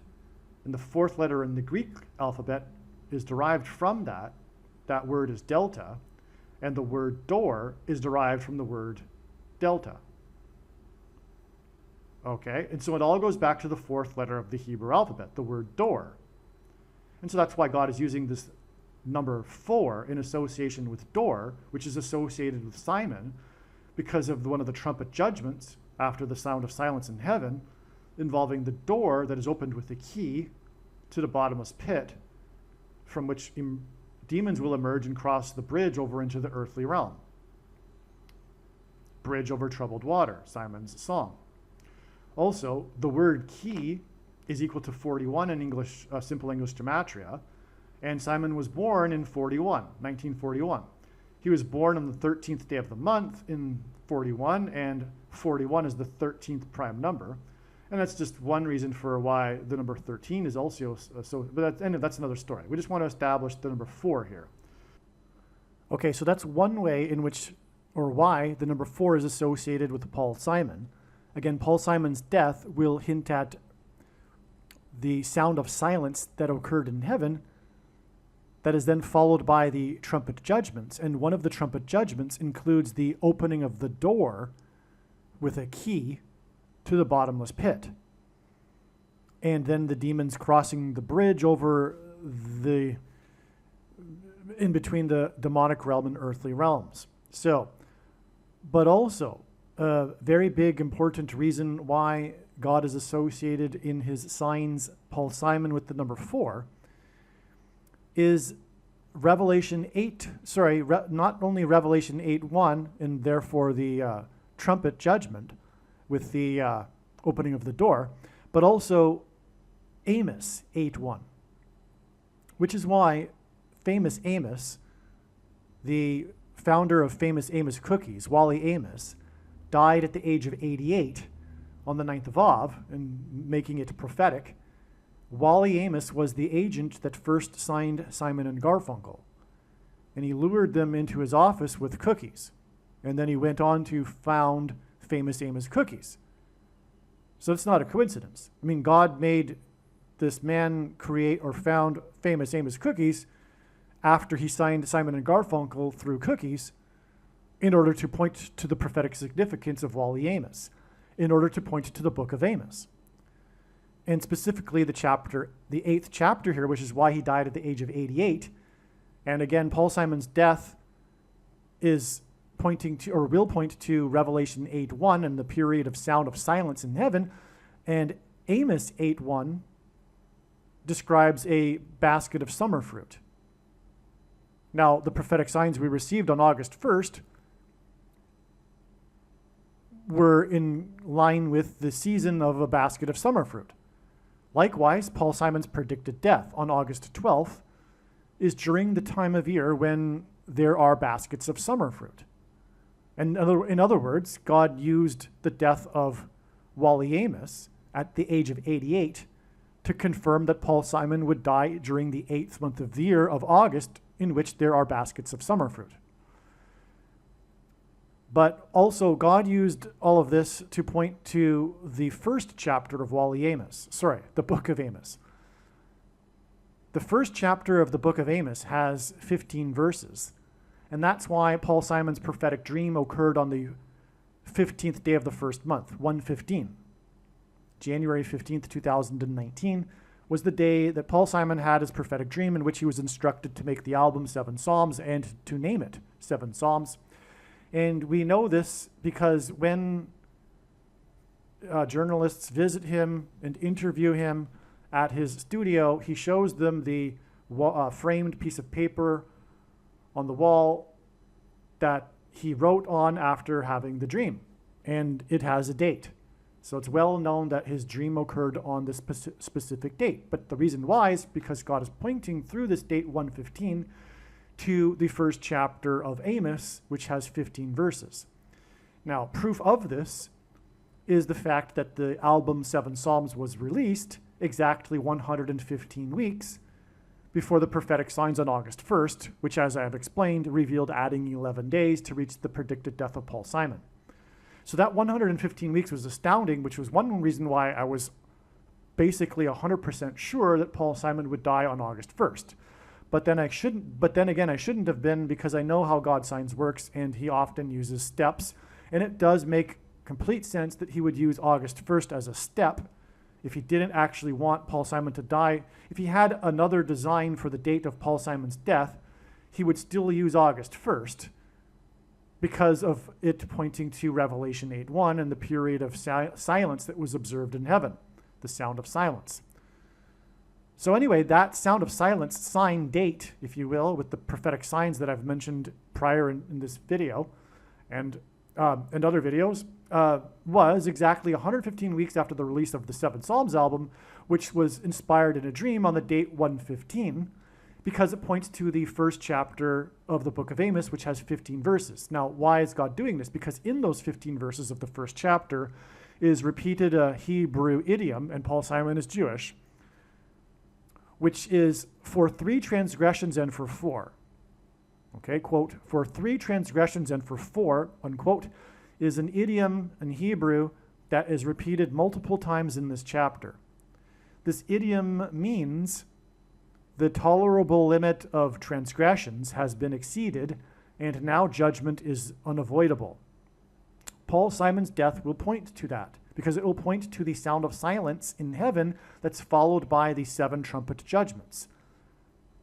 and the 4th letter in the Greek alphabet is derived from that. That word is delta, and the word door is derived from the word delta. Okay, and so it all goes back to the 4th letter of the Hebrew alphabet, the word door. And so that's why God is using this number 4 in association with door, which is associated with Simon, because of one of the trumpet judgments after the sound of silence in heaven, involving the door that is opened with the key to the bottomless pit, from which demons will emerge and cross the bridge over into the earthly realm. Bridge over troubled water, Simon's song. Also, the word key is equal to 41 in English, simple English gematria, and Simon was born in 1941. He was born on the 13th day of the month in 41, and 41 is the 13th prime number. And that's just one reason for why the number 13 is also but that's another story. We just want to establish the number 4 here. Okay, so that's one way in which, or why, the number 4 is associated with Paul Simon. Again, Paul Simon's death will hint at the sound of silence that occurred in heaven, that is then followed by the trumpet judgments. And one of the trumpet judgments includes the opening of the door with a key to the bottomless pit. And then the demons crossing the bridge over in between the demonic realm and earthly realms. So, but also, a very big, important reason why God is associated in his signs, Paul Simon, with the number 4, is Revelation 8, not only Revelation 8:1, and therefore the trumpet judgment with the opening of the door, but also Amos 8:1, which is why famous Amos, the founder of famous Amos cookies, Wally Amos, died at the age of 88 on the 9th of Av, and making it prophetic. Wally Amos was the agent that first signed Simon and Garfunkel, and he lured them into his office with cookies. And then he went on to found Famous Amos Cookies. So it's not a coincidence. I mean, God made this man create or found Famous Amos Cookies after he signed Simon and Garfunkel through Cookies in order to point to the prophetic significance of Wally Amos, in order to point to the book of Amos. And specifically the 8th chapter here, which is why he died at the age of 88. And again, Paul Simon's death is pointing to, or will point to, Revelation 8:1 and the period of sound of silence in heaven. And Amos 8:1 describes a basket of summer fruit. Now, the prophetic signs we received on August 1st were in line with the season of a basket of summer fruit. Likewise, Paul Simon's predicted death on August 12th is during the time of year when there are baskets of summer fruit. And in other words, God used the death of Wally Amos at the age of 88 to confirm that Paul Simon would die during the 8th month of the year of August, in which there are baskets of summer fruit. But also, God used all of this to point to the first chapter of the book of Amos. The first chapter of the book of Amos has 15 verses. And that's why Paul Simon's prophetic dream occurred on the 15th day of the first month, 1/15. January 15th, 2019 was the day that Paul Simon had his prophetic dream, in which he was instructed to make the album 7 Psalms and to name it 7 Psalms. And we know this because when journalists visit him and interview him at his studio, he shows them the framed piece of paper on the wall that he wrote on after having the dream. And it has a date. So it's well known that his dream occurred on this specific date. But the reason why is because God is pointing through this date, 1/15, to the first chapter of Amos, which has 15 verses. Now, proof of this is the fact that the album 7 Psalms was released exactly 115 weeks before the prophetic signs on August 1st, which, as I have explained, revealed adding 11 days to reach the predicted death of Paul Simon. So that 115 weeks was astounding, which was one reason why I was basically 100% sure that Paul Simon would die on August 1st. But then again, I shouldn't have been, because I know how God signs works, and he often uses steps. And it does make complete sense that he would use August 1st as a step if he didn't actually want Paul Simon to die. If he had another design for the date of Paul Simon's death, he would still use August 1st because of it pointing to Revelation 8:1 and the period of silence that was observed in heaven, the sound of silence. So anyway, that sound of silence sign date, if you will, with the prophetic signs that I've mentioned prior in this video and other videos, was exactly 115 weeks after the release of the 7 Psalms album, which was inspired in a dream on the date 1/15, because it points to the first chapter of the book of Amos, which has 15 verses. Now, why is God doing this? Because in those 15 verses of the first chapter is repeated a Hebrew idiom, and Paul Simon is Jewish, which is for 3 transgressions and for 4. Okay, quote, for 3 transgressions and for 4, unquote, is an idiom in Hebrew that is repeated multiple times in this chapter. This idiom means the tolerable limit of transgressions has been exceeded, and now judgment is unavoidable. Paul Simon's death will point to that, because it will point to the sound of silence in heaven that's followed by the 7 trumpet judgments.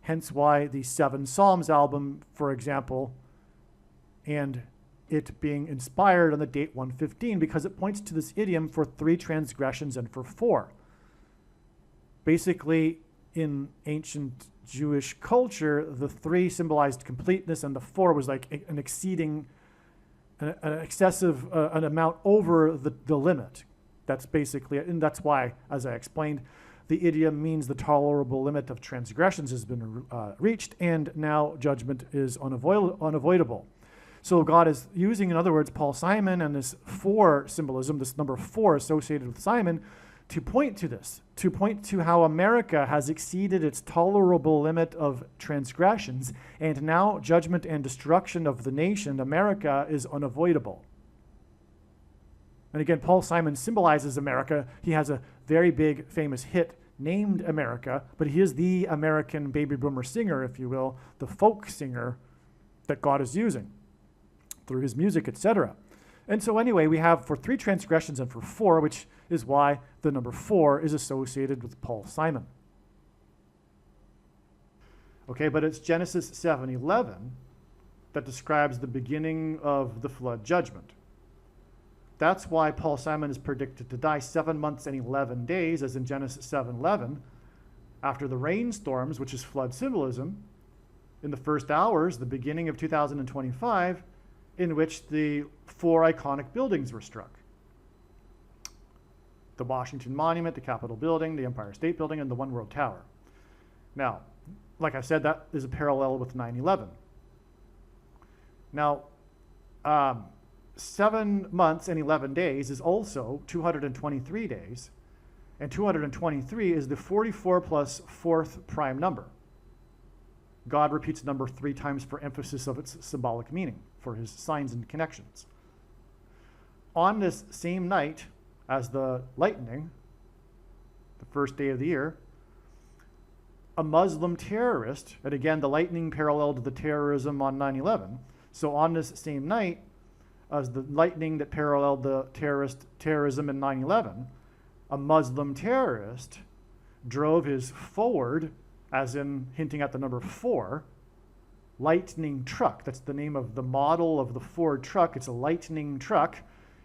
Hence why the 7 Psalms album, for example, and it being inspired on the date 1/15, because it points to this idiom for 3 transgressions and for 4. Basically, in ancient Jewish culture, the 3 symbolized completeness, and the 4 was like an exceeding, an excessive, an amount over the limit. That's basically it, and that's why, as I explained, the idiom means the tolerable limit of transgressions has been reached, and now judgment is unavoidable. So God is using, in other words, Paul Simon and this 4 symbolism, this number 4 associated with Simon, to point to this, to point to how America has exceeded its tolerable limit of transgressions, and now judgment and destruction of the nation, America, is unavoidable. And again, Paul Simon symbolizes America. He has a very big, famous hit named America, but he is the American baby boomer singer, if you will, the folk singer that God is using through his music, etc. And so anyway, we have for 3 transgressions and for 4, which is why the number 4 is associated with Paul Simon. Okay, but it's Genesis 7:11 that describes the beginning of the flood judgment. That's why Paul Simon is predicted to die 7 months and 11 days, as in Genesis 7:11, after the rainstorms, which is flood symbolism, in the first hours, the beginning of 2025, in which the 4 iconic buildings were struck. The Washington Monument, the Capitol Building, the Empire State Building, and the One World Tower. Now, like I said, that is a parallel with 9/11. Now, 7 months and 11 days is also 223 days, and 223 is the 44 plus 4th prime number. God repeats number 3 times for emphasis of its symbolic meaning, for his signs and connections. On this same night as the lightning, the first day of the year, a Muslim terrorist, and again, the lightning paralleled the terrorism on 9/11. So on this same night, as the lightning that paralleled the terrorism in 9/11, a Muslim terrorist drove his Ford, as in hinting at the number 4, lightning truck. That's the name of the model of the Ford truck. It's a lightning truck,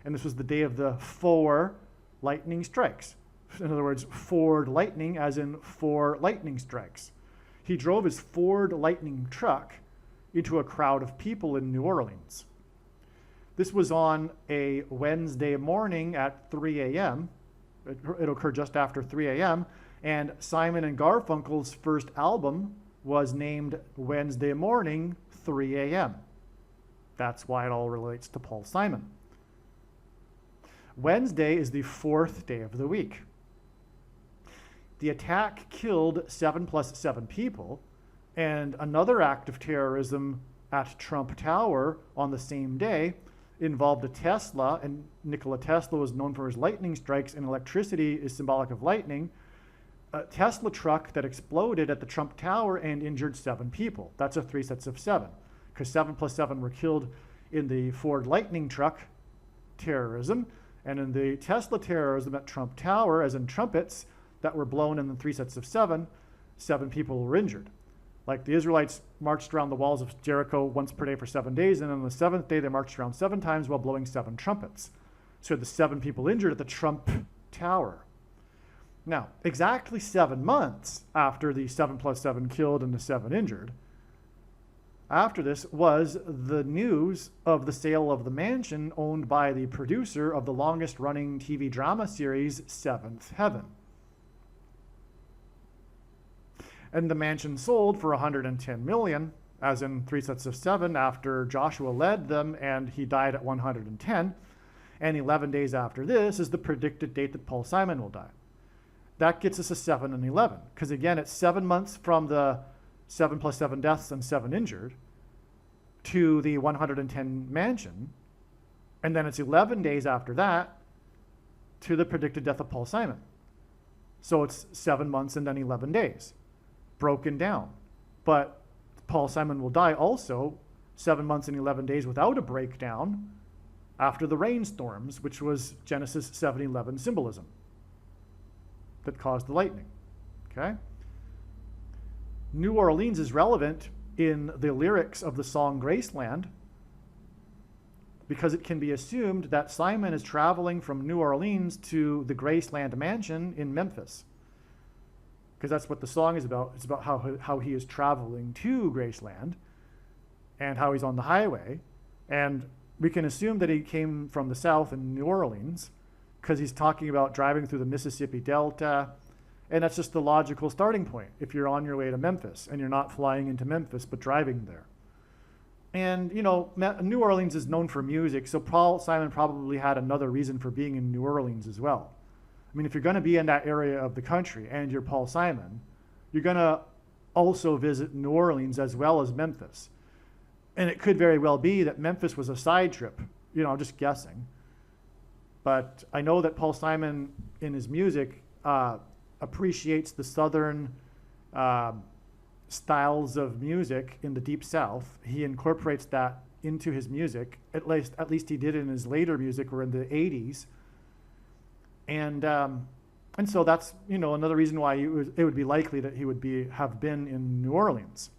and this was the day of the 4 lightning strikes. In other words, Ford lightning, as in 4 lightning strikes. He drove his Ford lightning truck into a crowd of people in New Orleans. This was on a Wednesday morning at 3 a.m. It occurred just after 3 a.m. And Simon and Garfunkel's first album was named Wednesday Morning, 3 a.m. That's why it all relates to Paul Simon. Wednesday is the 4th day of the week. The attack killed 7 plus 7 people, and another act of terrorism at Trump Tower on the same day involved a Tesla, and Nikola Tesla was known for his lightning strikes, and electricity is symbolic of lightning. A Tesla truck that exploded at the Trump Tower and injured 7 people. That's a 3 sets of 7, because 7 plus 7 were killed in the Ford lightning truck terrorism, and in the Tesla terrorism at Trump Tower, as in trumpets that were blown in the 3 sets of 7, 7 people were injured. Like the Israelites marched around the walls of Jericho once per day for 7 days, and on the 7th day they marched around 7 times while blowing 7 trumpets. So the 7 people injured at the Trump Tower. Now, exactly 7 months after the 7 plus 7 killed and the 7 injured, after this was the news of the sale of the mansion owned by the producer of the longest running TV drama series, Seventh Heaven. And the mansion sold for $110 million, as in 3 sets of 7, after Joshua led them and he died at 110. And 11 days after this is the predicted date that Paul Simon will die. That gets us a 7 and 11, because again, it's 7 months from the 7 plus 7 deaths and 7 injured to the 110 mansion, and then it's 11 days after that to the predicted death of Paul Simon. So it's 7 months and then 11 days, broken down. But Paul Simon will die also 7 months and 11 days without a breakdown after the rainstorms, which was Genesis 7:11 symbolism that caused the lightning. Okay? New Orleans is relevant in the lyrics of the song Graceland because it can be assumed that Simon is traveling from New Orleans to the Graceland mansion in Memphis, because that's what the song is about. It's about how he is traveling to Graceland and how he's on the highway. And we can assume that he came from the south in New Orleans because he's talking about driving through the Mississippi Delta. And that's just the logical starting point if you're on your way to Memphis and you're not flying into Memphis but driving there. And, you know, New Orleans is known for music, so Paul Simon probably had another reason for being in New Orleans as well. I mean, if you're going to be in that area of the country and you're Paul Simon, you're going to also visit New Orleans as well as Memphis. And it could very well be that Memphis was a side trip. You know, I'm just guessing. But I know that Paul Simon, in his music, appreciates the southern styles of music in the Deep South. He incorporates that into his music. At least he did in his later music, or in the 80s. And so that's, you know, another reason why it would be likely that he would have been in New Orleans.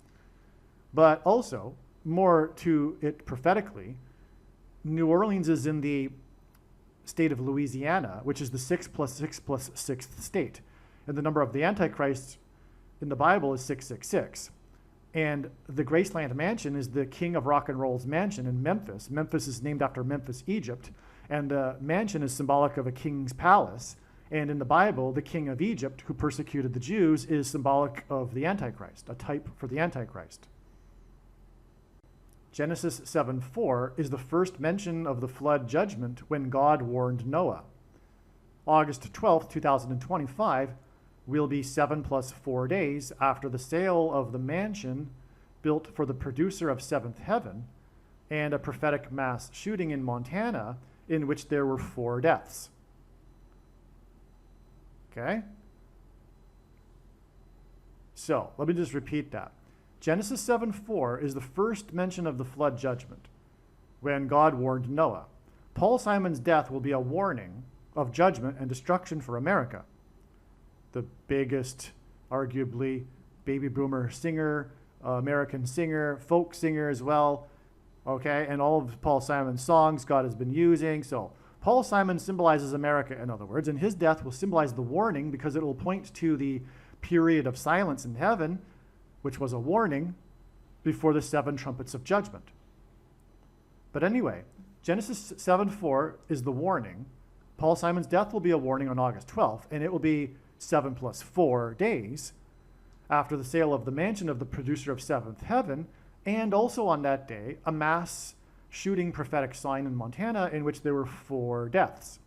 But also, more to it prophetically, New Orleans is in the state of Louisiana, which is the 6 plus 6 plus 6th state. And the number of the Antichrist in the Bible is 666. And the Graceland Mansion is the king of rock and roll's mansion in Memphis. Memphis is named after Memphis, Egypt. And the mansion is symbolic of a king's palace. And in the Bible, the king of Egypt, who persecuted the Jews, is symbolic of the Antichrist, a type for the Antichrist. Genesis 7:4 is the first mention of the flood judgment when God warned Noah. August 12, 2025 will be 7 plus 4 days after the sale of the mansion built for the producer of Seventh Heaven and a prophetic mass shooting in Montana in which there were 4 deaths. Okay? So, let me just repeat that. Genesis 7:4 is the first mention of the flood judgment when God warned Noah. Paul Simon's death will be a warning of judgment and destruction for America. The biggest, arguably, baby boomer singer, American singer, folk singer as well, okay? And all of Paul Simon's songs God has been using. So Paul Simon symbolizes America, in other words, and his death will symbolize the warning because it will point to the period of silence in heaven, which was a warning before the 7 trumpets of judgment. But anyway, Genesis 7:4 is the warning. Paul Simon's death will be a warning on August 12th, and it will be 7 plus 4 days after the sale of the mansion of the producer of Seventh Heaven, and also on that day, a mass shooting prophetic sign in Montana in which there were 4 deaths.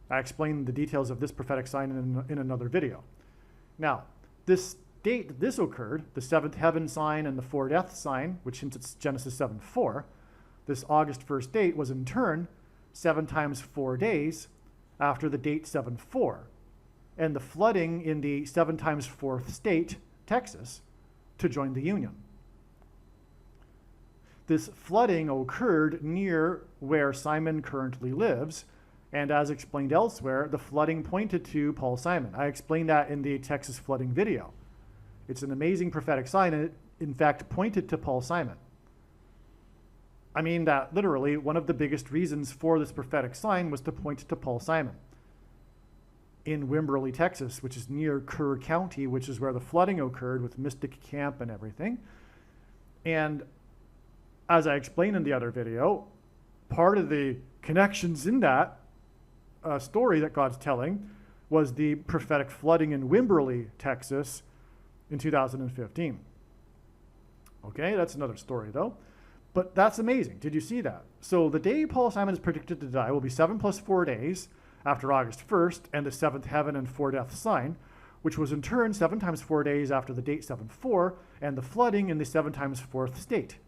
I explained the details of this prophetic sign in another video. Now, this date that this occurred, the Seventh Heaven sign and the 4 deaths sign, which hints at Genesis 7:4, this August 1st date was in turn 7 times 4 days after the date 7:4, and the flooding in the 7 times 4th state, Texas, to join the Union. This flooding occurred near where Simon currently lives, and as explained elsewhere, the flooding pointed to Paul Simon. I explained that in the Texas flooding video. It's an amazing prophetic sign, and it, in fact, pointed to Paul Simon. I mean that literally one of the biggest reasons for this prophetic sign was to point to Paul Simon in Wimberley, Texas, which is near Kerr County, which is where the flooding occurred with Mystic Camp and everything. And as I explained in the other video, part of the connections in that story that God's telling was the prophetic flooding in Wimberley, Texas in 2015. Okay, that's another story though. But that's amazing. Did you see that? So the day Paul Simon is predicted to die will be 7 plus 4 days after August 1st and the 7th heaven and 4 death sign, which was in turn 7 times 4 days after the date 7:4 and the flooding in the 7 times 4th state.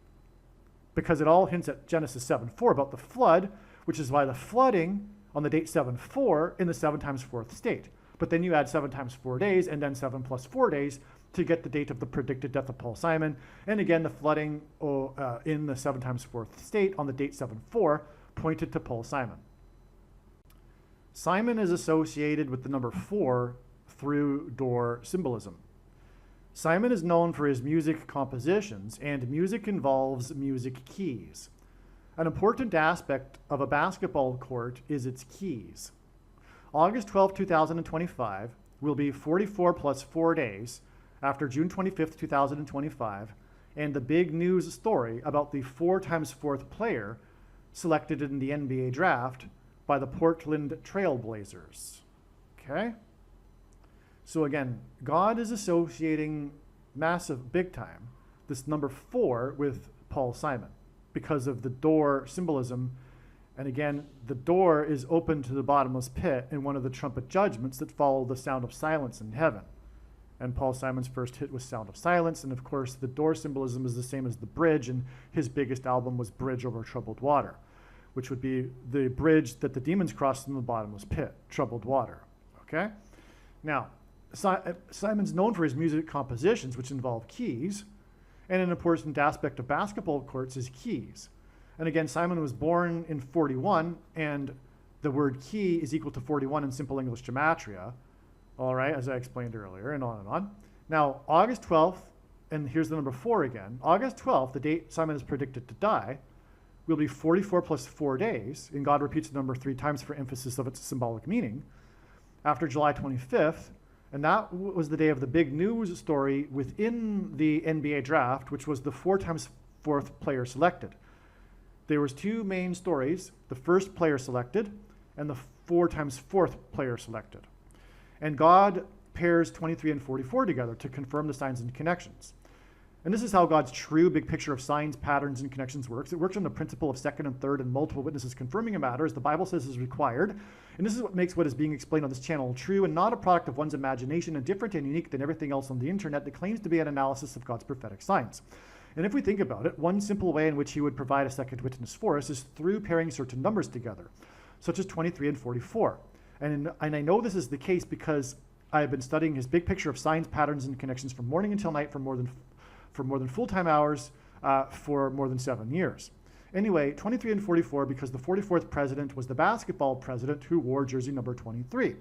Because it all hints at Genesis 7:4 about the flood, which is why the flooding on the date 7:4 in the 7 times 4th state. But then you add 7 times 4 days and then 7 plus 4 days to get the date of the predicted death of Paul Simon. And again, the flooding in the 7 times 4th state on the date 7:4 pointed to Paul Simon. Simon is associated with the number 4 through door symbolism. Simon is known for his music compositions, and music involves music keys. An important aspect of a basketball court is its keys. August 12, 2025 will be 44 plus 4 days after June 25th, 2025, and the big news story about the 4 times 4th player selected in the NBA draft by the Portland Trail Blazers. Okay? So again, God is associating massive, big time, this number 4 with Paul Simon because of the door symbolism And again, the door is open to the bottomless pit in one of the trumpet judgments that follow the sound of silence in heaven. And Paul Simon's first hit was Sound of Silence. And of course, the door symbolism is the same as the bridge. And his biggest album was Bridge Over Troubled Water, which would be the bridge that the demons crossed in the bottomless pit, troubled water. Okay? Now, Simon's known for his music compositions, which involve keys. And an important aspect of basketball courts is keys. And again, Simon was born in 41, and the word key is equal to 41 in simple English gematria. All right, as I explained earlier, and on and on. Now, August 12th, and here's the number 4 again. August 12th, the date Simon is predicted to die, will be 44 plus 4 days, and God repeats the number 3 times for emphasis of its symbolic meaning, after July 25th, and that was the day of the big news story within the NBA draft, which was the 4 times 4th player selected. There was 2 main stories, the first player selected and the 4 times 4th player selected. And God pairs 23 and 44 together to confirm the signs and connections. And this is how God's true big picture of signs, patterns, and connections works. It works on the principle of second and third and multiple witnesses confirming a matter, as the Bible says is required. And this is what makes what is being explained on this channel true and not a product of one's imagination and different and unique than everything else on the internet that claims to be an analysis of God's prophetic signs. And if we think about it, one simple way in which he would provide a second witness for us is through pairing certain numbers together, such as 23 and 44. And I know this is the case because I've been studying his big picture of signs, patterns, and connections from morning until night for more than full-time hours for more than 7 years. Anyway, 23 and 44 because the 44th president was the basketball president who wore jersey number 23.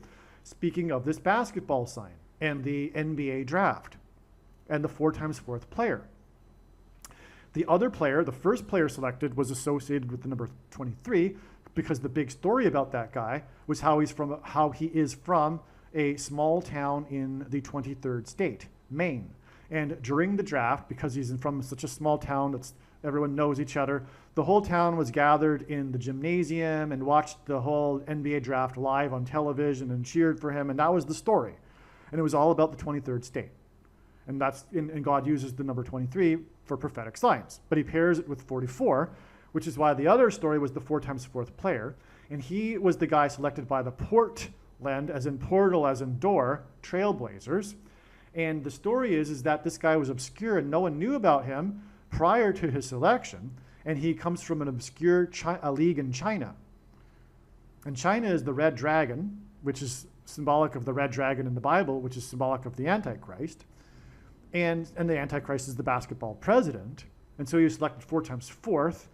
Speaking of this basketball sign and the NBA draft and the 4 times 4th player. The other player, the first player selected, was associated with the number 23 because the big story about that guy was how he is from a small town in the 23rd state, Maine. And during the draft, because he's from such a small town that everyone knows each other, the whole town was gathered in the gymnasium and watched the whole NBA draft live on television and cheered for him, and that was the story. And it was all about the 23rd state. And and God uses the number 23 for prophetic signs. But he pairs it with 44, which is why the other story was the 4 times 4th player. And he was the guy selected by the Portland, as in portal, as in door, Trailblazers. And the story is that this guy was obscure and no one knew about him prior to his selection. And he comes from an obscure league in China. And China is the red dragon, which is symbolic of the red dragon in the Bible, which is symbolic of the Antichrist. And the Antichrist is the basketball president. And so he was selected 4 times 4th.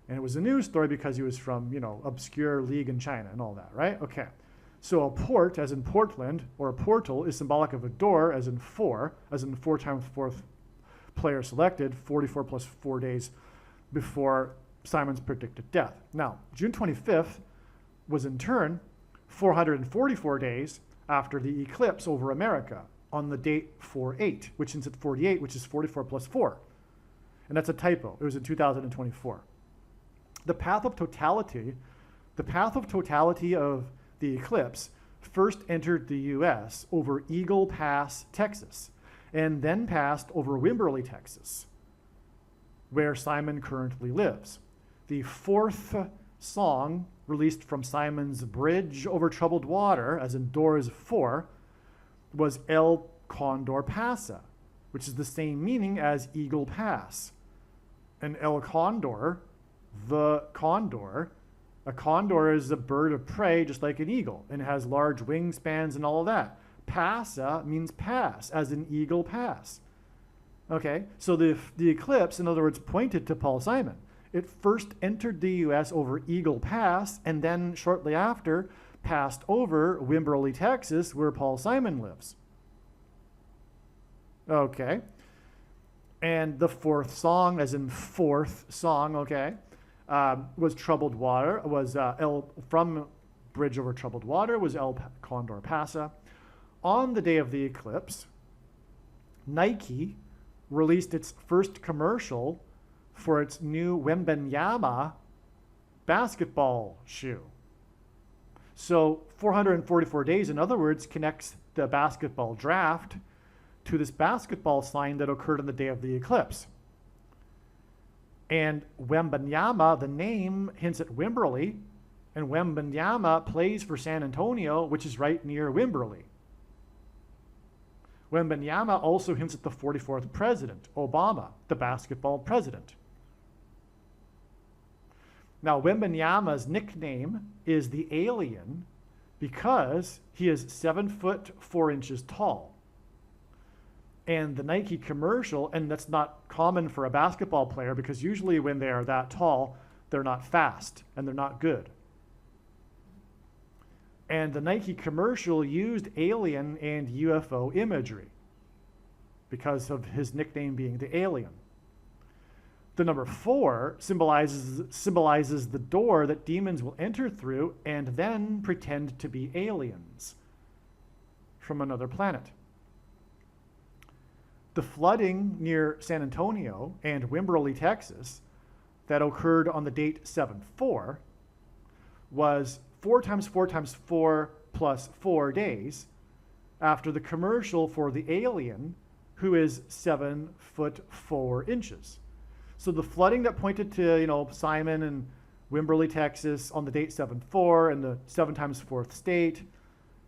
And it was a news story because he was from, obscure league in China and all that, right? Okay. So a port, as in Portland, or a portal, is symbolic of a door, as in 4 times 4th player selected, 44 plus 4 days before Simon's predicted death. Now, June 25th was in turn 444 days after the eclipse over America on the date 4/8, which is at 48, which is 44 plus 4. And that's a typo. It was in 2024. The path of totality of the eclipse first entered the U.S. over Eagle Pass, Texas, and then passed over Wimberley, Texas, where Simon currently lives. The 4th song released from Simon's Bridge Over Troubled Water, as in doors 4, was El Condor Pasa, which is the same meaning as Eagle Pass. And El Condor, the condor, a condor is a bird of prey just like an eagle and has large wingspans and all of that. Pasa means pass, as in Eagle Pass. Okay, so the eclipse, in other words, pointed to Paul Simon. It first entered the U.S. over Eagle Pass and then shortly after passed over Wimberley, Texas, where Paul Simon lives. Okay, and the 4th song, as in 4th song, okay, was Troubled Water, from Bridge Over Troubled Water, was El Condor Pasa. On the day of the eclipse, Nike released its first commercial for its new Wembanyama basketball shoe. So 444 days, in other words, connects the basketball draft to this basketball sign that occurred on the day of the eclipse. And Wembanyama, the name hints at Wimberley, and Wembanyama plays for San Antonio, which is right near Wimberley. Wembanyama also hints at the 44th president, Obama, the basketball president. Now, Wembanyama's nickname is the Alien because he is 7 foot 4 inches tall. And the Nike commercial, and that's not common for a basketball player because usually when they are that tall, they're not fast and they're not good. And the Nike commercial used alien and UFO imagery because of his nickname being the Alien. The number 4 symbolizes the door that demons will enter through and then pretend to be aliens from another planet. The flooding near San Antonio and Wimberley, Texas, that occurred on the date 7/4 was 4 times 4 times 4 plus 4 days after the commercial for the Alien, who is 7 foot 4 inches. So the flooding that pointed to, Simon and Wimberley, Texas on the date 7/4 and the 7 times 4th state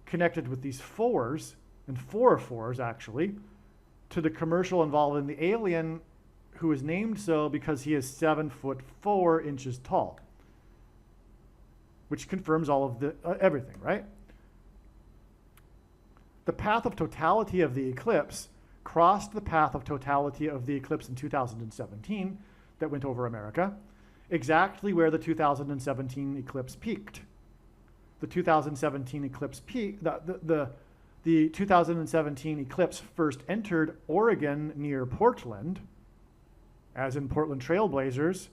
connected with these 4s, and 4 4s actually, to the commercial involving the Alien, who is named so because he is 7 foot 4 inches tall, which confirms all of the everything, right? The path of totality of the eclipse crossed the path of totality of the eclipse in 2017 that went over America, exactly where the 2017 eclipse peaked. The 2017 eclipse peaked, the 2017 eclipse first entered Oregon near Portland, as in Portland Trailblazers.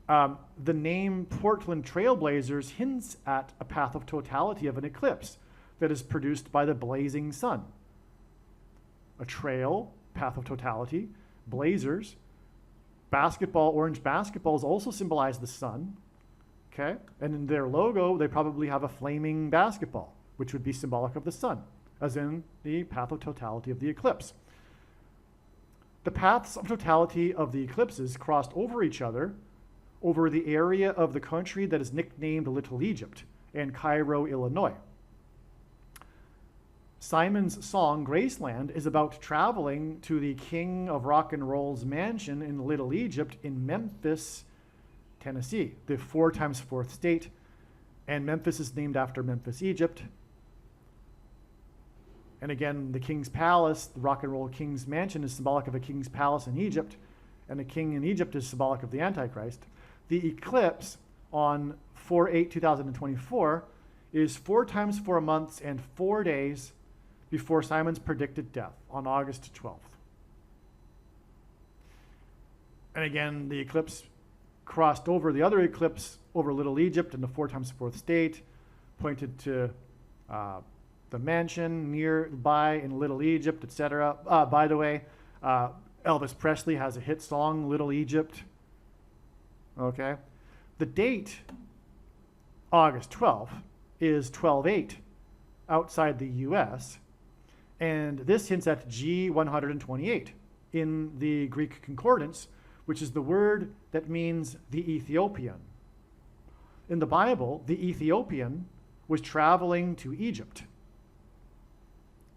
The name Portland Trailblazers hints at a path of totality of an eclipse that is produced by the blazing sun. A trail, path of totality, blazers, basketball, orange basketballs also symbolize the sun, okay? And in their logo, they probably have a flaming basketball, which would be symbolic of the sun, as in the path of totality of the eclipse. The paths of totality of the eclipses crossed over each other over the area of the country that is nicknamed Little Egypt and Cairo, Illinois. Simon's song, Graceland, is about traveling to the King of Rock and Roll's mansion in Little Egypt in Memphis, Tennessee, the 4 times 4th state. And Memphis is named after Memphis, Egypt. And again, the king's palace, the rock and roll king's mansion, is symbolic of a king's palace in Egypt. And a king in Egypt is symbolic of the Antichrist. The eclipse on 4/8/2024 is 4 times 4 months and 4 days before Simon's predicted death on August 12th. And again, the eclipse crossed over the other eclipse over Little Egypt in the 4 times 4th state, pointed to the mansion nearby in Little Egypt, etc. By the way, Elvis Presley has a hit song, Little Egypt. Okay. The date, August 12th, is 12/8 outside the US, and this hints at G128 in the Greek concordance, which is the word that means the Ethiopian. In the Bible, the Ethiopian was traveling to Egypt.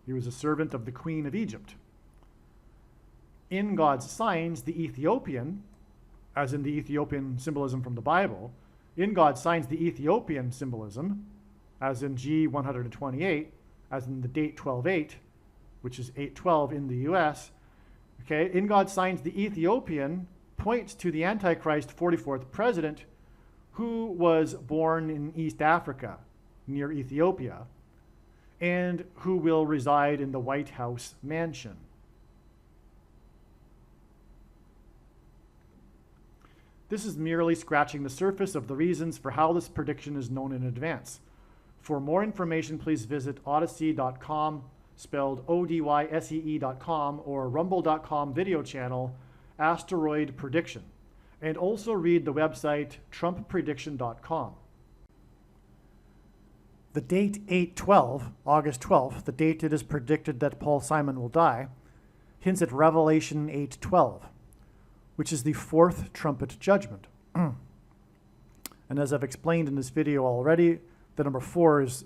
He was a servant of the Queen of Egypt. In God's signs, the Ethiopian, as in the Ethiopian symbolism from the Bible, in God's signs, the Ethiopian symbolism, as in G128, as in the date 12/8, which is 8/12 in the US, okay, in God's signs, the Ethiopian points to the Antichrist 44th president, who was born in East Africa, near Ethiopia, and who will reside in the White House mansion. This is merely scratching the surface of the reasons for how this prediction is known in advance. For more information, please visit odyssey.com, spelled ODYSEE.com, or rumble.com video channel, Asteroid Prediction, and also read the website trumpprediction.com. The date 8/12, August 12th, the date it is predicted that Paul Simon will die, hints at Revelation 8:12, which is the fourth trumpet judgment. And as I've explained in this video already, the number 4 is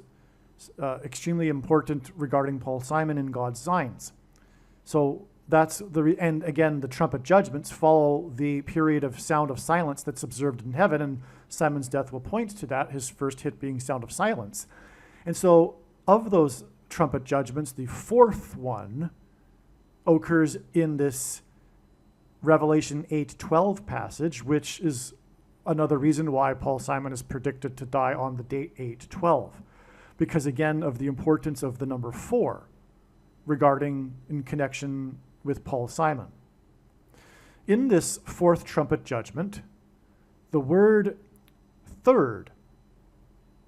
extremely important regarding Paul Simon and God's signs. So that's and again, the trumpet judgments follow the period of sound of silence that's observed in heaven, and Simon's death will point to that, his first hit being sound of silence. And so of those trumpet judgments, the fourth one occurs in this Revelation 8:12 passage, which is another reason why Paul Simon is predicted to die on the date 8/12, because again of the importance of the number 4 regarding in connection with Paul Simon. In this fourth trumpet judgment, the word third,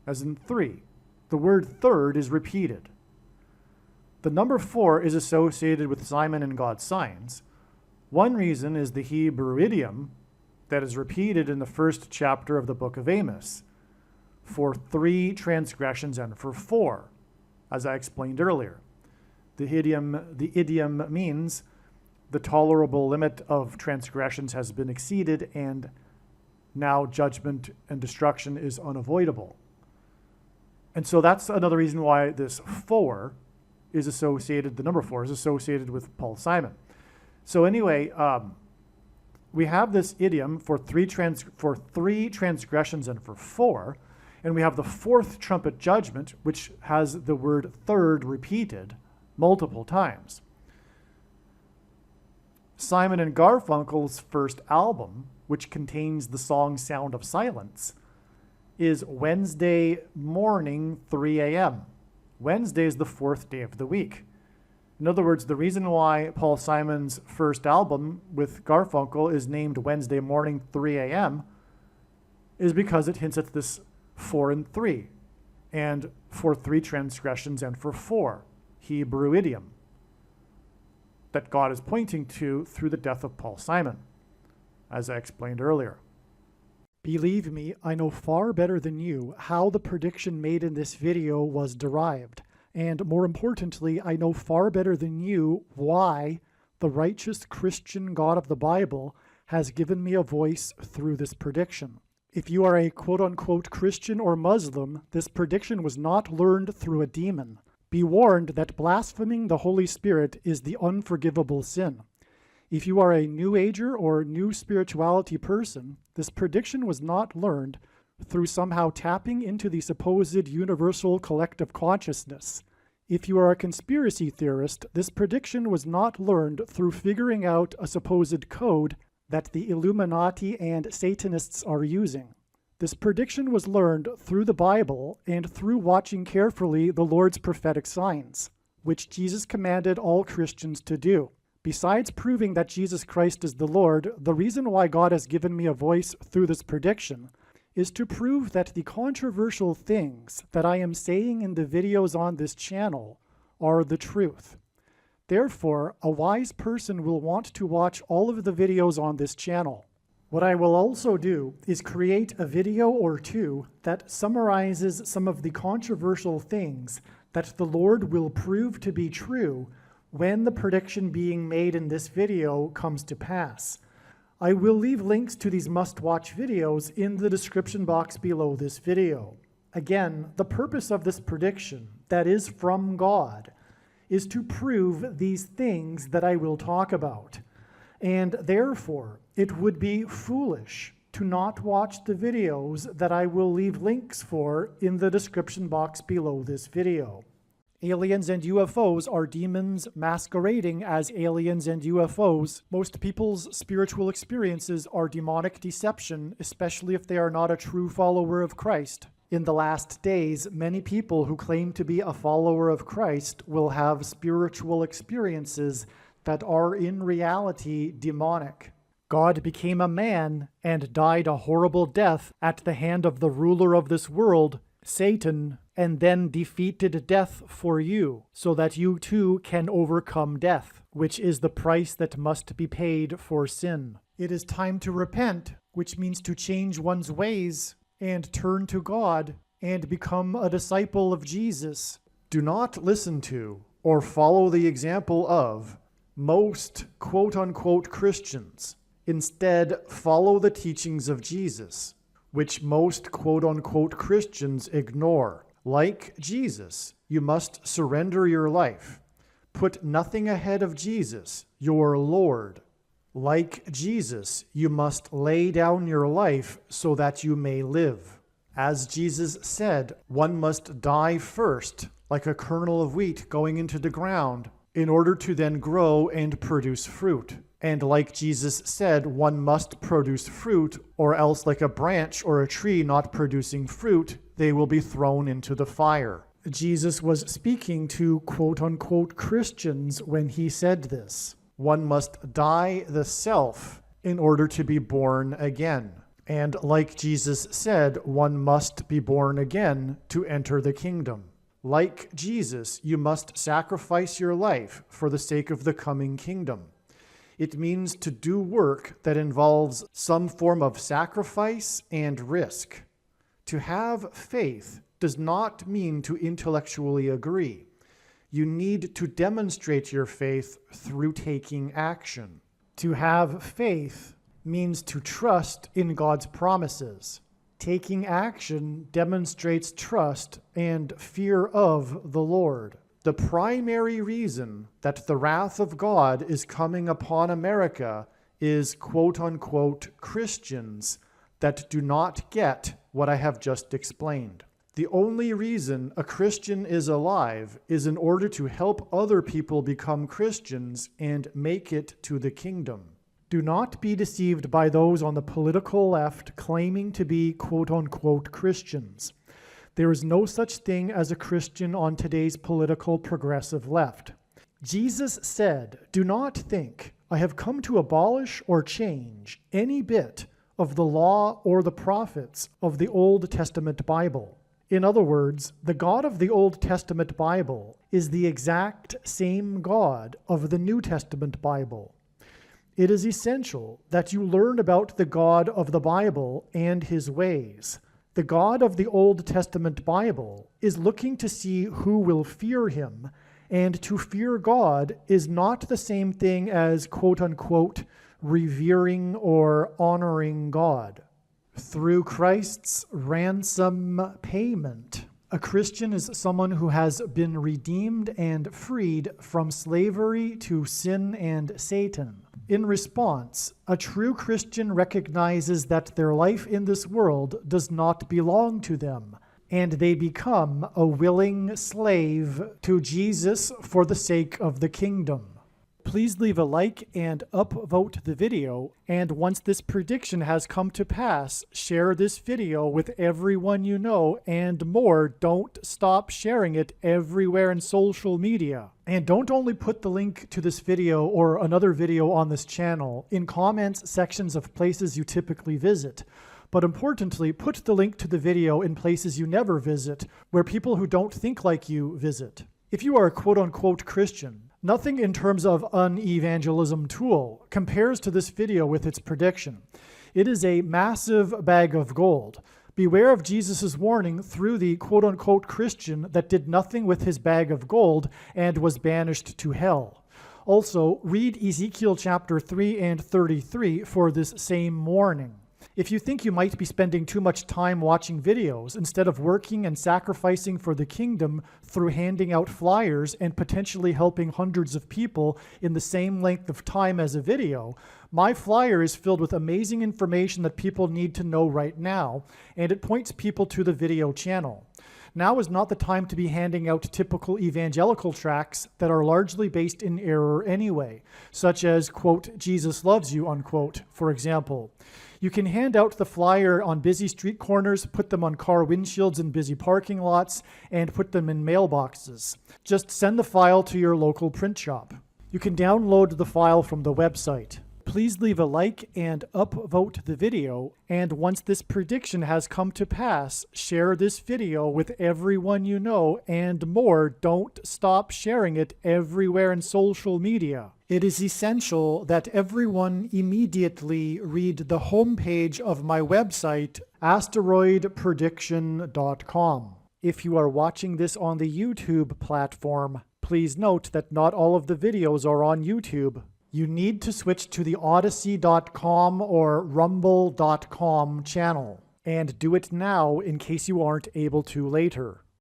as in 3, the word third is repeated. The number 4 is associated with Simon and God's signs. One reason is the Hebrew idiom that is repeated in the first chapter of the book of Amos, for 3 transgressions and for 4, as I explained earlier. The idiom means the tolerable limit of transgressions has been exceeded and now judgment and destruction is unavoidable. And so that's another reason why this 4 is associated, the number 4 is associated with Paul Simon. So anyway, we have this idiom for 3 transgressions and for 4, and we have the fourth trumpet judgment, which has the word third repeated multiple times. Simon and Garfunkel's first album, which contains the song Sound of Silence, is Wednesday morning, 3 a.m. Wednesday is the 4th day of the week. In other words, the reason why Paul Simon's first album with Garfunkel is named Wednesday morning, 3 a.m. is because it hints at this 4 and 3, and for 3 transgressions and for 4, Hebrew idiom that God is pointing to through the death of Paul Simon, as I explained earlier. Believe me, I know far better than you how the prediction made in this video was derived. And more importantly, I know far better than you why the righteous Christian God of the Bible has given me a voice through this prediction. If you are a quote-unquote Christian or Muslim, this prediction was not learned through a demon. Be warned that blaspheming the Holy Spirit is the unforgivable sin. If you are a New Ager or New Spirituality person, this prediction was not learned through somehow tapping into the supposed universal collective consciousness. If you are a conspiracy theorist, this prediction was not learned through figuring out a supposed code that the Illuminati and Satanists are using. This prediction was learned through the Bible and through watching carefully the Lord's prophetic signs, which Jesus commanded all Christians to do. Besides proving that Jesus Christ is the Lord, the reason why God has given me a voice through this prediction is to prove that the controversial things that I am saying in the videos on this channel are the truth. Therefore, a wise person will want to watch all of the videos on this channel. What I will also do is create a video or 2 that summarizes some of the controversial things that the Lord will prove to be true when the prediction being made in this video comes to pass. I will leave links to these must-watch videos in the description box below this video. Again, the purpose of this prediction, that is from God, is to prove these things that I will talk about. And therefore, it would be foolish to not watch the videos that I will leave links for in the description box below this video. Aliens and UFOs are demons masquerading as aliens and UFOs. Most people's spiritual experiences are demonic deception, especially if they are not a true follower of Christ. In the last days, many people who claim to be a follower of Christ will have spiritual experiences that are in reality demonic. God became a man and died a horrible death at the hand of the ruler of this world, Satan, and then defeated death for you, so that you too can overcome death, which is the price that must be paid for sin. It is time to repent, which means to change one's ways and turn to God and become a disciple of Jesus. Do not listen to or follow the example of most quote-unquote Christians. Instead, follow the teachings of Jesus, which most quote-unquote Christians ignore. Like Jesus, you must surrender your life. Put nothing ahead of Jesus, your Lord. Like Jesus, you must lay down your life so that you may live. As Jesus said, one must die first, like a kernel of wheat going into the ground, in order to then grow and produce fruit. And like Jesus said, one must produce fruit, or else like a branch or a tree not producing fruit, they will be thrown into the fire. Jesus was speaking to quote-unquote Christians when he said this. One must die the self in order to be born again. And like Jesus said, one must be born again to enter the kingdom. Like Jesus, you must sacrifice your life for the sake of the coming kingdom. It means to do work that involves some form of sacrifice and risk. To have faith does not mean to intellectually agree. You need to demonstrate your faith through taking action. To have faith means to trust in God's promises. Taking action demonstrates trust and fear of the Lord. The primary reason that the wrath of God is coming upon America is quote-unquote Christians that do not get what I have just explained. The only reason a Christian is alive is in order to help other people become Christians and make it to the kingdom. Do not be deceived by those on the political left claiming to be quote-unquote Christians. There is no such thing as a Christian on today's political progressive left. Jesus said, "Do not think I have come to abolish or change any bit of the law or the prophets of the Old Testament Bible." In other words, the God of the Old Testament Bible is the exact same God of the New Testament Bible. It is essential that you learn about the God of the Bible and his ways. The God of the Old Testament Bible is looking to see who will fear him, and to fear God is not the same thing as quote-unquote revering or honoring God. Through Christ's ransom payment, a Christian is someone who has been redeemed and freed from slavery to sin and Satan. In response, a true Christian recognizes that their life in this world does not belong to them, and they become a willing slave to Jesus for the sake of the kingdom. Please leave a like and upvote the video, and once this prediction has come to pass, share this video with everyone you know, and more, don't stop sharing it everywhere in social media. And don't only put the link to this video or another video on this channel in comments sections of places you typically visit, but importantly, put the link to the video in places you never visit, where people who don't think like you visit. If you are a quote-unquote Christian, nothing in terms of an evangelism tool compares to this video with its prediction. It is a massive bag of gold. Beware of Jesus' warning through the quote-unquote Christian that did nothing with his bag of gold and was banished to hell. Also, read Ezekiel chapter 3 and 33 for this same warning. If you think you might be spending too much time watching videos instead of working and sacrificing for the kingdom through handing out flyers and potentially helping hundreds of people in the same length of time as a video, my flyer is filled with amazing information that people need to know right now, and it points people to the video channel. Now is not the time to be handing out typical evangelical tracts that are largely based in error anyway, such as, quote, Jesus loves you, unquote, for example. You can hand out the flyer on busy street corners, put them on car windshields in busy parking lots, and put them in mailboxes. Just send the file to your local print shop. You can download the file from the website. Please leave a like and upvote the video, and once this prediction has come to pass, share this video with everyone you know, and more, don't stop sharing it everywhere in social media. It is essential that everyone immediately read the homepage of my website, asteroidprediction.com. If you are watching this on the YouTube platform, please note that not all of the videos are on YouTube. you need to switch to the Odyssey.com or Rumble.com channel. And do it now in case you aren't able to later.